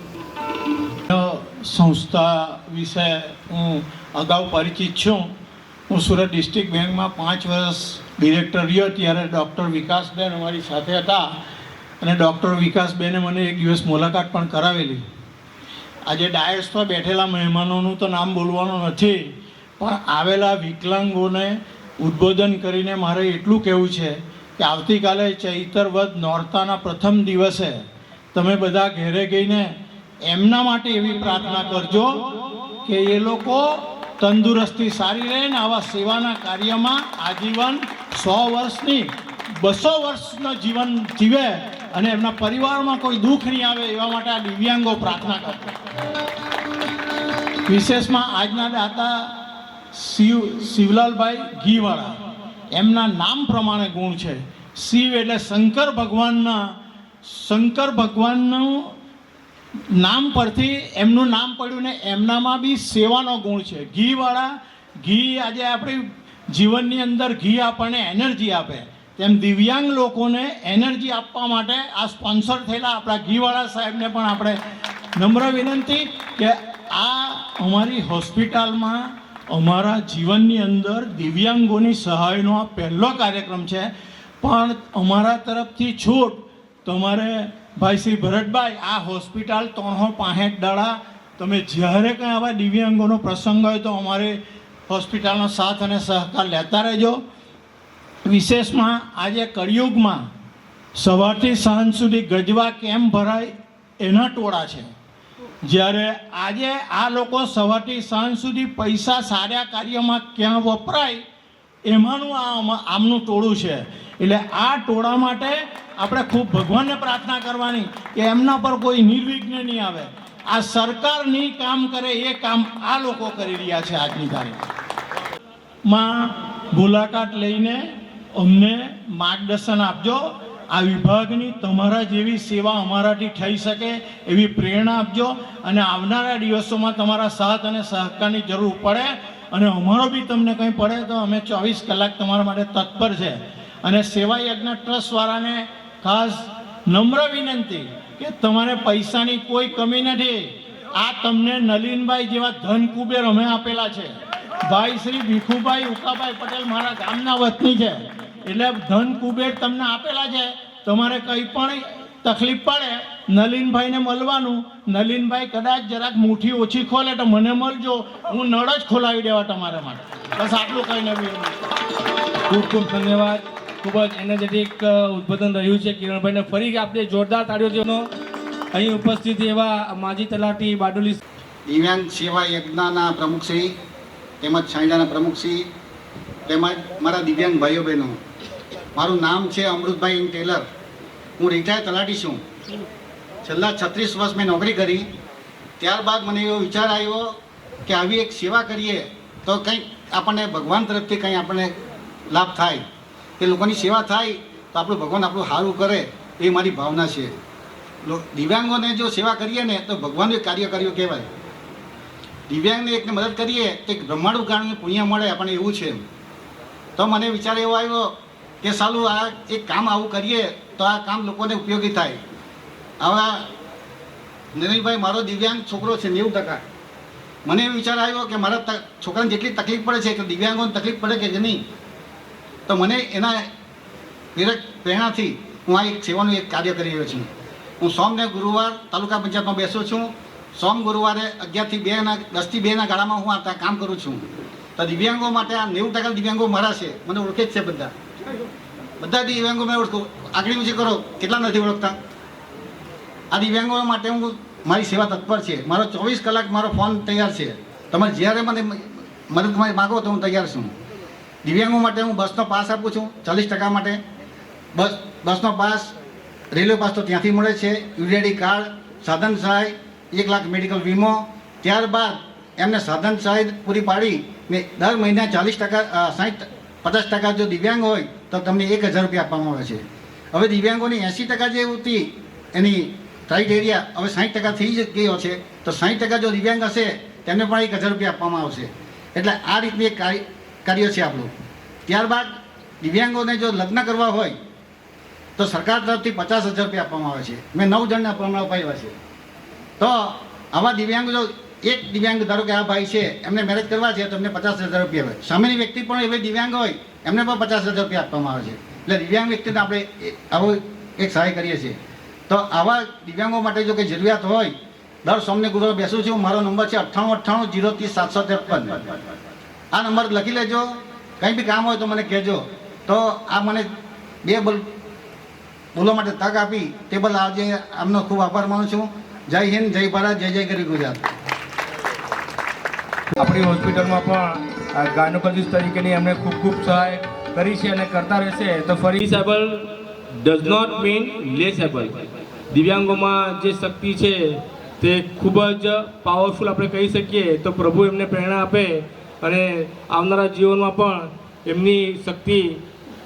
સંસ્થા વિશે હું અગાઉ પરિચિત છું. હું સુરત ડિસ્ટ્રિક્ટ બેંકમાં 5 વર્ષ ડિરેક્ટર રહ્યો. ત્યારે ડૉક્ટર વિકાસબેન અમારી સાથે હતા અને ડૉક્ટર વિકાસબેને મને એક દિવસ મુલાકાત પણ કરાવેલી. આજે ડાયસ પર બેઠેલા મહેમાનોનું તો નામ બોલવાનું નથી, પણ આવેલા વિકલાંગોને ઉદ્બોધન કરીને મારે એટલું કહેવું છે કે આવતીકાલે ચૈતર વદ નોરતાના પ્રથમ દિવસે તમે બધા ઘેરે ગઈને એમના માટે એવી પ્રાર્થના કરજો કે એ લોકો તંદુરસ્તી સારી રહે ને આવા સેવાના કાર્યમાં આજીવન 100 વર્ષની 200 વર્ષનું જીવન જીવે અને એમના પરિવારમાં કોઈ દુઃખ નહીં આવે એવા માટે આ દિવ્યાંગો પ્રાર્થના કરતા. વિશેષમાં આજના દાતા શિવલાલભાઈ ઘીવાળા, એમના નામ પ્રમાણે ગુણ છે. શિવ એટલે શંકર ભગવાનનું નામ પરથી એમનું નામ પડ્યું ને એમનામાં બી સેવાનો ગુણ છે. ઘીવાળા, ઘી આજે આપણી જીવનની અંદર ઘી આપણને એનર્જી આપે, તેમ દિવ્યાંગ લોકોને એનર્જી આપવા માટે આ સ્પોન્સર થયેલા આપણા ઘીવાળા સાહેબને પણ આપણે નમ્ર વિનંતી કે આ અમારી હોસ્પિટલમાં અમારા જીવનની અંદર દિવ્યાંગોની સહાયનો આ પહેલો કાર્યક્રમ છે. પણ અમારા તરફથી છૂટ તમારે ભાઈ શ્રી ભરતભાઈ, આ હોસ્પિટલ 365 દાડા તમે જ્યારે કંઈ આવા દિવ્યાંગોનો પ્રસંગ હોય તો અમારે હોસ્પિટલનો સાથ અને સહકાર લેતા રહેજો. વિશેષમાં આજે કળિયુગમાં સવારથી સાંજ સુધી ગજવા કેમ ભરાય એના ટોળા છે. જ્યારે આજે આ લોકો સવારથી સાંજ સુધી પૈસા સારા કાર્યમાં ક્યાં વપરાય એમાંનું આમનું ટોળું છે. એટલે આ ટોળા માટે આપણે ખૂબ ભગવાનને પ્રાર્થના કરવાની કે એમના પર કોઈ નિર્વિઘ્ન નહીં આવે. આ સરકાર નહીં કામ કરે એ કામ આ લોકો કરી રહ્યા છે. આજની તારીખમાં મુલાકાત લઈને અમને માર્ગદર્શન આપજો. આ વિભાગની તમારા જેવી સેવા અમારાથી થઈ શકે એવી પ્રેરણા આપજો અને આવનારા દિવસોમાં તમારા સાથ અને સહકારની જરૂર પડે અને અમારો બી તમને કંઈ પડે તો અમે 24 કલાક તમારા માટે તત્પર છે. અને સેવા યજ્ઞ ટ્રસ્ટવાળાને ખાસ નમ્ર વિનંતી કે તમારે પૈસાની કોઈ કમી નથી. આ તમને નલિનભાઈ જેવા ધન કુબેર અમે આપેલા છે. ભાઈ શ્રી ભીખુભાઈ ઉકાભાઈ પટેલ મારા ગામના વતની છે, એટલે ધન કુબેર તમને આપેલા છે. તમારે કંઈ પણ તકલીફ પડે નલિનભાઈને મળવાનું. નલિનભાઈ કદાચ જરાક મુઠ્ઠી ઓછી ખોલે તો મને મળજો, હું નળ જ ખોલાવી દેવા તમારા માટે. બસ આટલું કહીને ખૂબ ખૂબ ધન્યવાદ. ખૂબ જ એનર્જેટિક ઉદ્બોધન રહ્યું છે કિરણભાઈને. ફરી આપણે જોરદાર તાળીઓનો અહીં ઉપસ્થિત એવા માજી તલાટી બારડોલી દિવ્યાંગ સેવા યજ્ઞના પ્રમુખશ્રી તેમજ છાંયડાના પ્રમુખશ્રી તેમજ મારા દિવ્યાંગ ભાઈઓ બહેનો, મારું નામ છે અમૃતભાઈ ઇન ટેલર. હું રિટાયર તલાટી છું. છેલ્લા 36 વર્ષ મેં નોકરી કરી. ત્યારબાદ મને એવો વિચાર આવ્યો કે આવી એક સેવા કરીએ તો કંઈક આપણને ભગવાન તરફથી કંઈ આપણને લાભ થાય, કે લોકોની સેવા થાય તો આપણું ભગવાન આપણું સારું કરે, એ મારી ભાવના છે. દિવ્યાંગોને જો સેવા કરીએ ને તો ભગવાનનું એક કાર્ય કર્યું કહેવાય. દિવ્યાંગને એકને મદદ કરીએ તો એક બ્રહ્માંડ ગાળનું પુણ્ય મળે આપણને, એવું છે. તો મને વિચાર એવો આવ્યો કે સાલું આ એક કામ આવું કરીએ તો આ કામ લોકોને ઉપયોગી થાય. હવે નરેશભાઈ મારો દિવ્યાંગ છોકરો છે 90%. મને એવો વિચાર આવ્યો કે મારા છોકરાને જેટલી તકલીફ પડે છે કે દિવ્યાંગોને તકલીફ પડે કે નહીં, તો મને એના પ્રેરણાથી હું આ એક સેવાનું એક કાર્ય કરી રહ્યો છું. હું સોમ ને ગુરુવાર તાલુકા પંચાયતમાં બેસું છું. સોમ ગુરુવારે 11 થી 2 10 થી 2ના ગાળામાં હું આ કામ કરું છું. તો દિવ્યાંગો માટે આ 90% દિવ્યાંગો મારા છે, મને ઓળખે જ છે. બધા દિવ્યાંગો મેં ઓળખું. આગળ ઊંચી કરો, કેટલા નથી ઓળખતા. આ દિવ્યાંગો માટે હું મારી સેવા તત્પર છે. મારો 24 કલાક મારો ફોન તૈયાર છે. તમે જ્યારે મને મદદ માગો તો હું તૈયાર છું. દિવ્યાંગો માટે હું બસનો પાસ આપું છું 40% માટે. બસનો પાસ, રેલવે પાસ તો ત્યાંથી મળે છે. યુડીઆઈડી કાર્ડ, સાધન સહાય, 1 લાખ મેડિકલ વીમો. ત્યારબાદ એમને સાધન સહાય પૂરી પાડી ને દર મહિને 50% જો દિવ્યાંગ હોય તો તમને 1000 રૂપિયા આપવામાં આવે છે. હવે દિવ્યાંગોની 80% જે હતી એની ક્રાઇટેરિયા હવે 60% થઈ ગયો છે. તો 60% જો દિવ્યાંગ હશે તેમને પણ 1000 રૂપિયા આપવામાં આવશે. એટલે આ રીતની એક કાર્ય છે આપણું. ત્યારબાદ દિવ્યાંગોને જો લગ્ન કરવા હોય તો સરકાર તરફથી 50,000 રૂપિયા આપવામાં આવે છે. મેં 9 જણના પ્રમાણ અપાવ્યા છે. તો આવા દિવ્યાંગ જો એક દિવ્યાંગ ધારો કે આ ભાઈ છે એમને મેરેજ કરવા છે તો એમને 50,000 રૂપિયા આવે. સામેની વ્યક્તિ પણ એવી દિવ્યાંગ હોય એમને પણ 50,000 રૂપિયા આપવામાં આવે છે. એટલે દિવ્યાંગ વ્યક્તિને આપણે આવો એક સહાય કરીએ છીએ. તો આવા દિવ્યાંગો માટે જો કંઈ જરૂરિયાત હોય દર સોમને ગુરુવારે બેસું છું. મારો નંબર છે 9898 030 753. આ નંબર લખી લેજો. કંઈ બી કામ હોય તો મને કહેજો. તો આ મને 2 બોલવા માટે તક આપી તે બદલ આજે આમનો ખૂબ આભાર માનું છું. જય હિન્દ, જય ભારત, જય જય ગરી ગુજરાત. આપણી હોસ્પિટલમાં પણ ગાયનોકોલોજીસ્ટ તરીકેની એમણે ખૂબ ખૂબ સહાય કરી છે અને કરતા રહેશે. તો ફરી ડિસેબલ ડઝ નોટ મીન લેસેબલ. દિવ્યાંગોમાં જે શક્તિ છે તે ખૂબ જ પાવરફુલ આપણે કહી શકીએ. તો પ્રભુ એમને પ્રેરણા આપે અને આવનારા જીવનમાં પણ એમની શક્તિ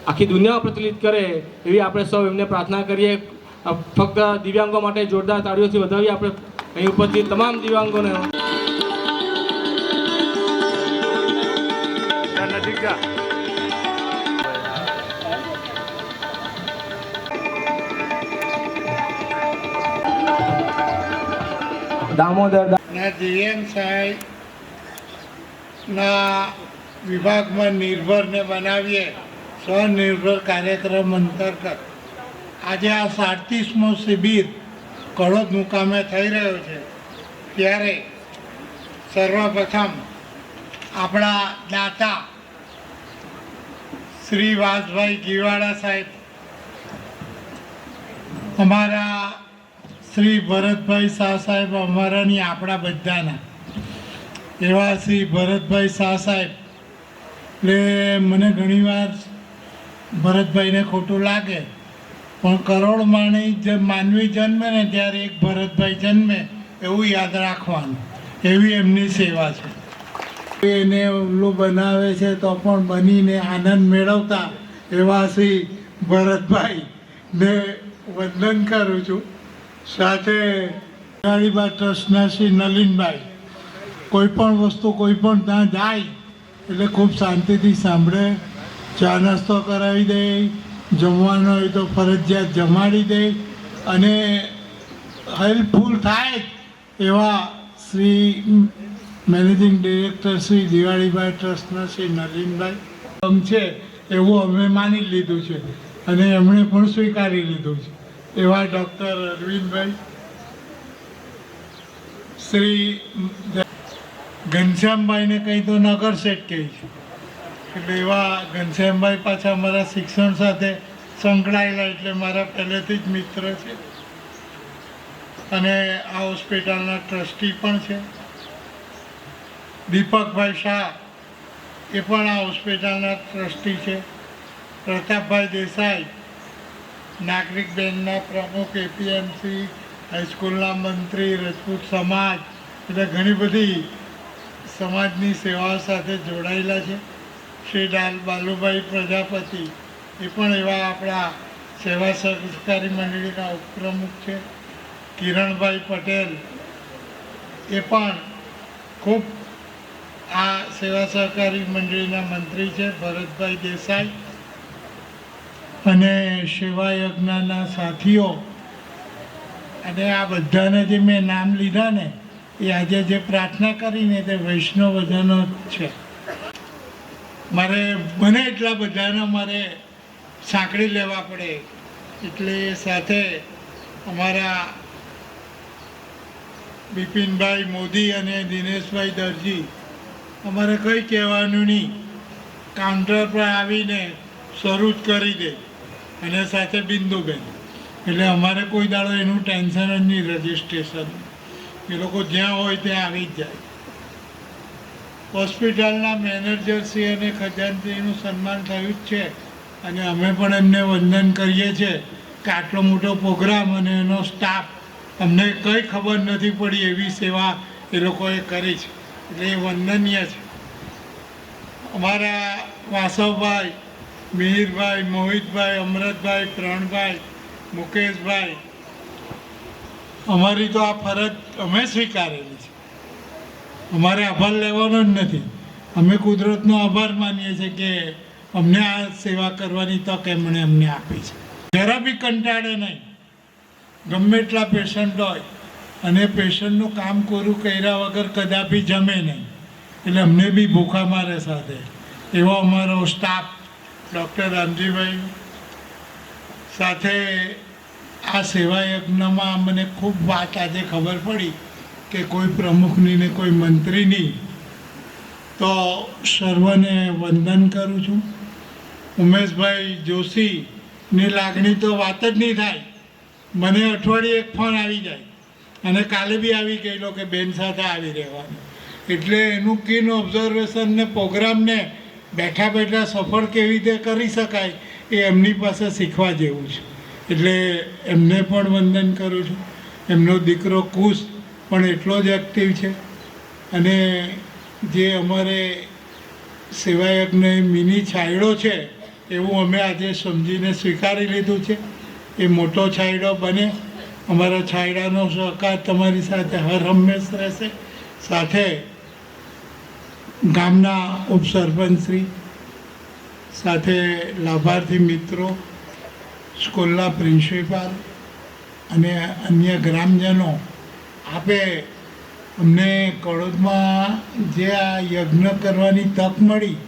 આખી દુનિયા પ્રચલિત કરે એવી આપણે સૌ એમને પ્રાર્થના કરીએ. ફક્ત દિવ્યાંગો માટે જોરદાર તાળીઓથી વધાવીએ આપણે અહીં ઉપસ્થિત તમામ દિવ્યાંગોને. દામોદર દિવ્યાંગ સહાયના વિભાગમાં નિર્ભરને બનાવીએ સ્વનિર્ભર કાર્યક્રમ અંતર્ગત આજે આ 37મો શિબિર કડોદ મુકામે થઈ રહ્યો છે. ત્યારે સર્વપ્રથમ આપણા દાતા શ્રી વાસભાઈ ગીવાડા સાહેબ, અમારા શ્રી ભરતભાઈ શાહ સાહેબ, અમારાની આપણા બધાના એવા શ્રી ભરતભાઈ શાહ સાહેબ. એટલે મને ઘણીવાર ભરતભાઈને ખોટું લાગે પણ કરોડ માનવી જન્મે ને ત્યારે એક ભરતભાઈ જન્મે એવું યાદ રાખવાનું, એવી એમની સેવા છે. એને ઉલ્લુ બનાવે છે તો પણ બનીને આનંદ મેળવતા એવા શ્રી ભરતભાઈ ને વંદન કરું છું. સાથે ગાડીબા ટ્રસ્ટના શ્રી નલિનભાઈ કોઈ પણ વસ્તુ કોઈ પણ ત્યાં જાય એટલે ખૂબ શાંતિથી સાંભળે, ચા નાસ્તો કરાવી દે, જમવાનો હોય તો ફરજિયાત જમાડી દે અને હેલ્પફુલ થાય એવા શ્રી મેનેજિંગ ડિરેક્ટર શ્રી દિવાળીભાઈ ટ્રસ્ટના શ્રી નલિનભાઈ છે એવું અમે માની લીધું છે અને એમણે પણ સ્વીકારી લીધું છે એવા ડૉક્ટર અરવિંદભાઈ, શ્રી ઘનશ્યામભાઈને કંઈ તો નગર શેઠ કહે છે એટલે એવા ઘનશ્યામભાઈ પાછા મારા શિક્ષણ સાથે સંકળાયેલા એટલે મારા પહેલેથી જ મિત્ર છે અને આ હોસ્પિટલના ટ્રસ્ટી પણ છે. દીપકભાઈ શાહ એ પણ આ હોસ્પિટલના ટ્રસ્ટી છે. પ્રતાપભાઈ દેસાઈ નાગરિક બેંકના પ્રમુખ, એપીએમસી હાઈસ્કૂલના મંત્રી, રજપૂત સમાજ એટલે ઘણી બધી સમાજની સેવાઓ સાથે જોડાયેલા છે. શ્રી બાલુભાઈ પ્રજાપતિ એ પણ એવા આપણા સેવા સહકારી મંડળીના ઉપપ્રમુખ છે. કિરણભાઈ પટેલ એ પણ ખૂબ આ સેવા સહકારી મંડળીના મંત્રી છે. ભરતભાઈ દેસાઈ અને સેવા યજ્ઞના સાથીઓ અને આ બધાને જે મેં નામ લીધા ને એ આજે જે પ્રાર્થના કરીને તે વૈષ્ણવજનો જ છે. મારે બને એટલા બધાને મારે સાંકળી લેવા પડે એટલે સાથે અમારા બિપિનભાઈ મોદી અને દિનેશભાઈ દરજી અમારે કંઈ કહેવાનું નહીં, કાઉન્ટર પર આવીને શરૂ જ કરી દે અને સાથે બિંદુબેન એટલે અમારે કોઈ દાડો એનું ટેન્શન જ નહીં. રજિસ્ટ્રેશન એ લોકો જ્યાં હોય ત્યાં આવી જ જાય. હોસ્પિટલના મેનેજરશ્રી અને ખજાનચીનું સન્માન થયું જ છે અને અમે પણ એમને વંદન કરીએ છીએ કે આટલો મોટો પ્રોગ્રામ અને એનો સ્ટાફ અમને કંઈ ખબર નથી પડી એવી સેવા એ લોકોએ કરી છે એટલે એ વંદનીય છે. અમારા વાસવભાઈ, મિહિરભાઈ, મોહિતભાઈ, અમરતભાઈ, પ્રણભાઈ, મુકેશભાઈ, અમારી તો આ ફરજ અમે સ્વીકારેલી છે. અમારે આભાર લેવાનો જ નથી. અમે કુદરતનો આભાર માનીએ છીએ કે અમને આ સેવા કરવાની તક એમણે અમને આપી છે. જરા બી કંટાળે નહીં. ગમે એટલા પેશન્ટ હોય અને પેશન્ટનું કામ પૂરું કર્યા વગર કદાપી જમે નહીં એટલે અમને બી ભૂખા મારે સાથે. એવો અમારો સ્ટાફ ડૉક્ટર રામજીભાઈ સાથે આ સેવા યજ્ઞમાં મને ખૂબ વાત આજે ખબર પડી કે કોઈ પ્રમુખની ને કોઈ મંત્રીની તો સર્વને વંદન કરું છું. ઉમેશભાઈ જોશીની લાગણી તો વાત જ નહીં થાય. મને અઠવાડિયે એક ફોન આવી જાય અને કાલે બી આવી ગયેલો કે બેન સાથે આવી રહેવાનું એટલે એનું કીન ઓબ્ઝર્વેશન ને પ્રોગ્રામને બેઠા બેઠા સફળ કેવી રીતે કરી શકાય એ એમની પાસે શીખવા જેવું છે એટલે એમને પણ વંદન કરું છું. એમનો દીકરો કુશ પણ એટલો જ એક્ટિવ છે અને જે અમારે સેવાયજ્ઞ મિની છાંયડો છે એવું અમે આજે સમજીને સ્વીકારી લીધું છે. એ મોટો છાંયડો બને. અમારા છાંયડાનો સહકાર તમારી સાથે હર હંમેશ રહેશે. સાથે ગામના ઉપસરપંચશ્રી સાથે લાભાર્થી મિત્રો, સ્કૂલના પ્રિન્સિપાલ અને અન્ય ગ્રામજનો, આપે અમને કડોદમાં જે આ યજ્ઞ કરવાની તક મળી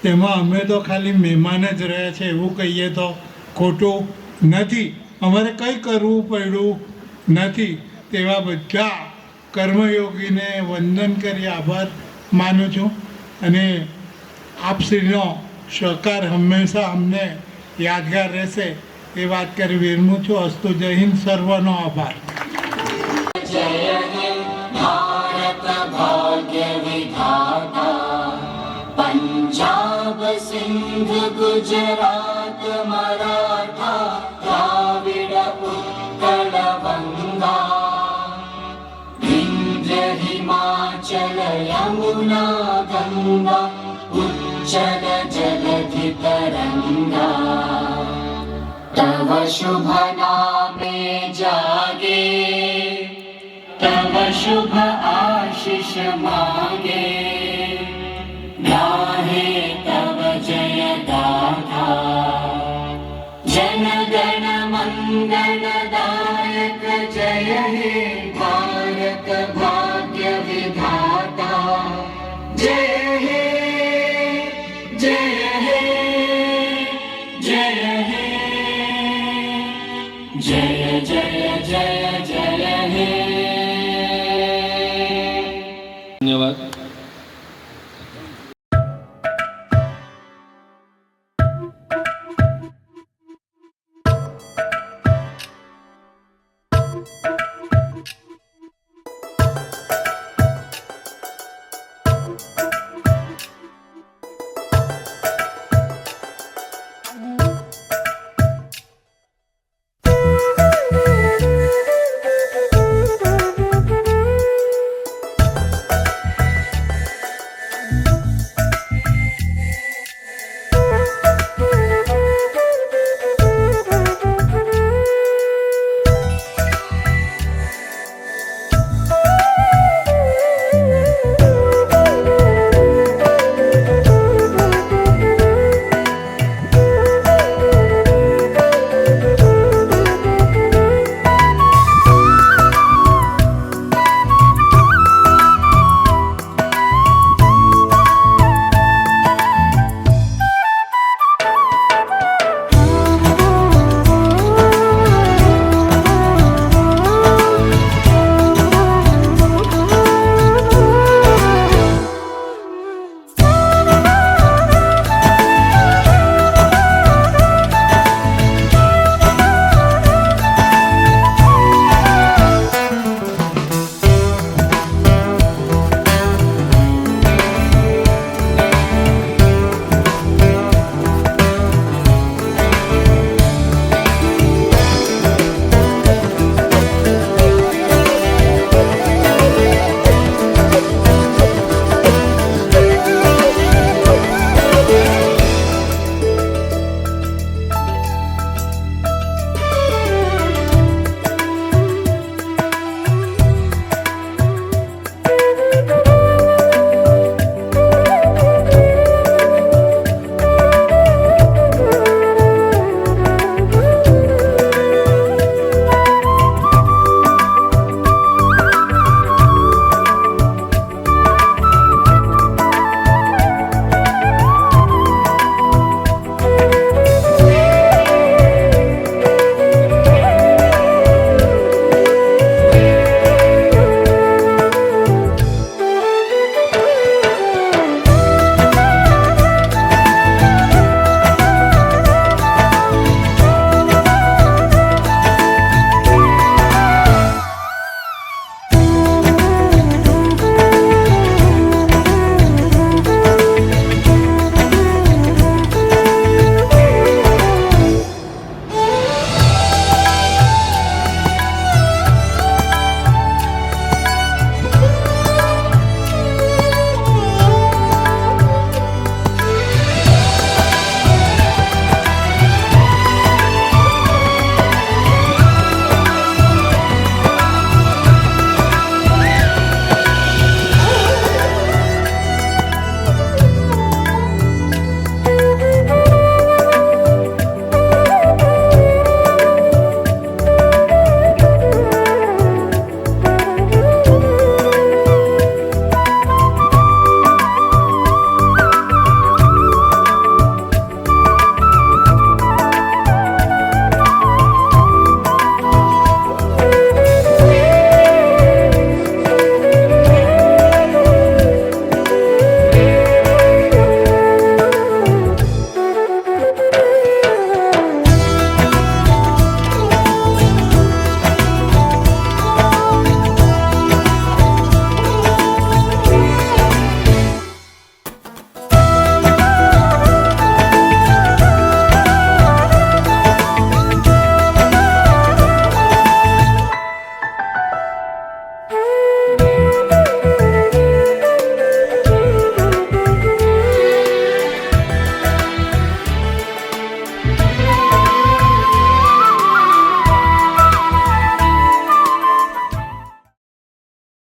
તેમાં અમે તો ખાલી મહેમાન જ રહ્યા છે એવું કહીએ તો ખોટું નથી. અમારે કંઈ કરવું પડ્યું નથી. તેવા બધા કર્મયોગીને વંદન કરી આભાર માનું છું અને આપશ્રીનો સહકાર હંમેશા અમને યાદગાર રહેશે એ વાત કરી વિરમું છું. અસ્તુ. જય હિન્દ. સર્વનો આભાર. पंजाब सिंध गुजरात मराठा द्राविड उत्कल बंगा विंध्य हिमाचल यमुना गंगा उच्चल जलधि तरंगा तव शुभ नामे जागे, तव शुभ आशीष मांगे, गाहे तव जय गाथा। जन गण मंगल दायक जय हे भारत भाग्य विधाता। जय हे जय हे जय हे जय जय जय जय हे। धन्यवाद।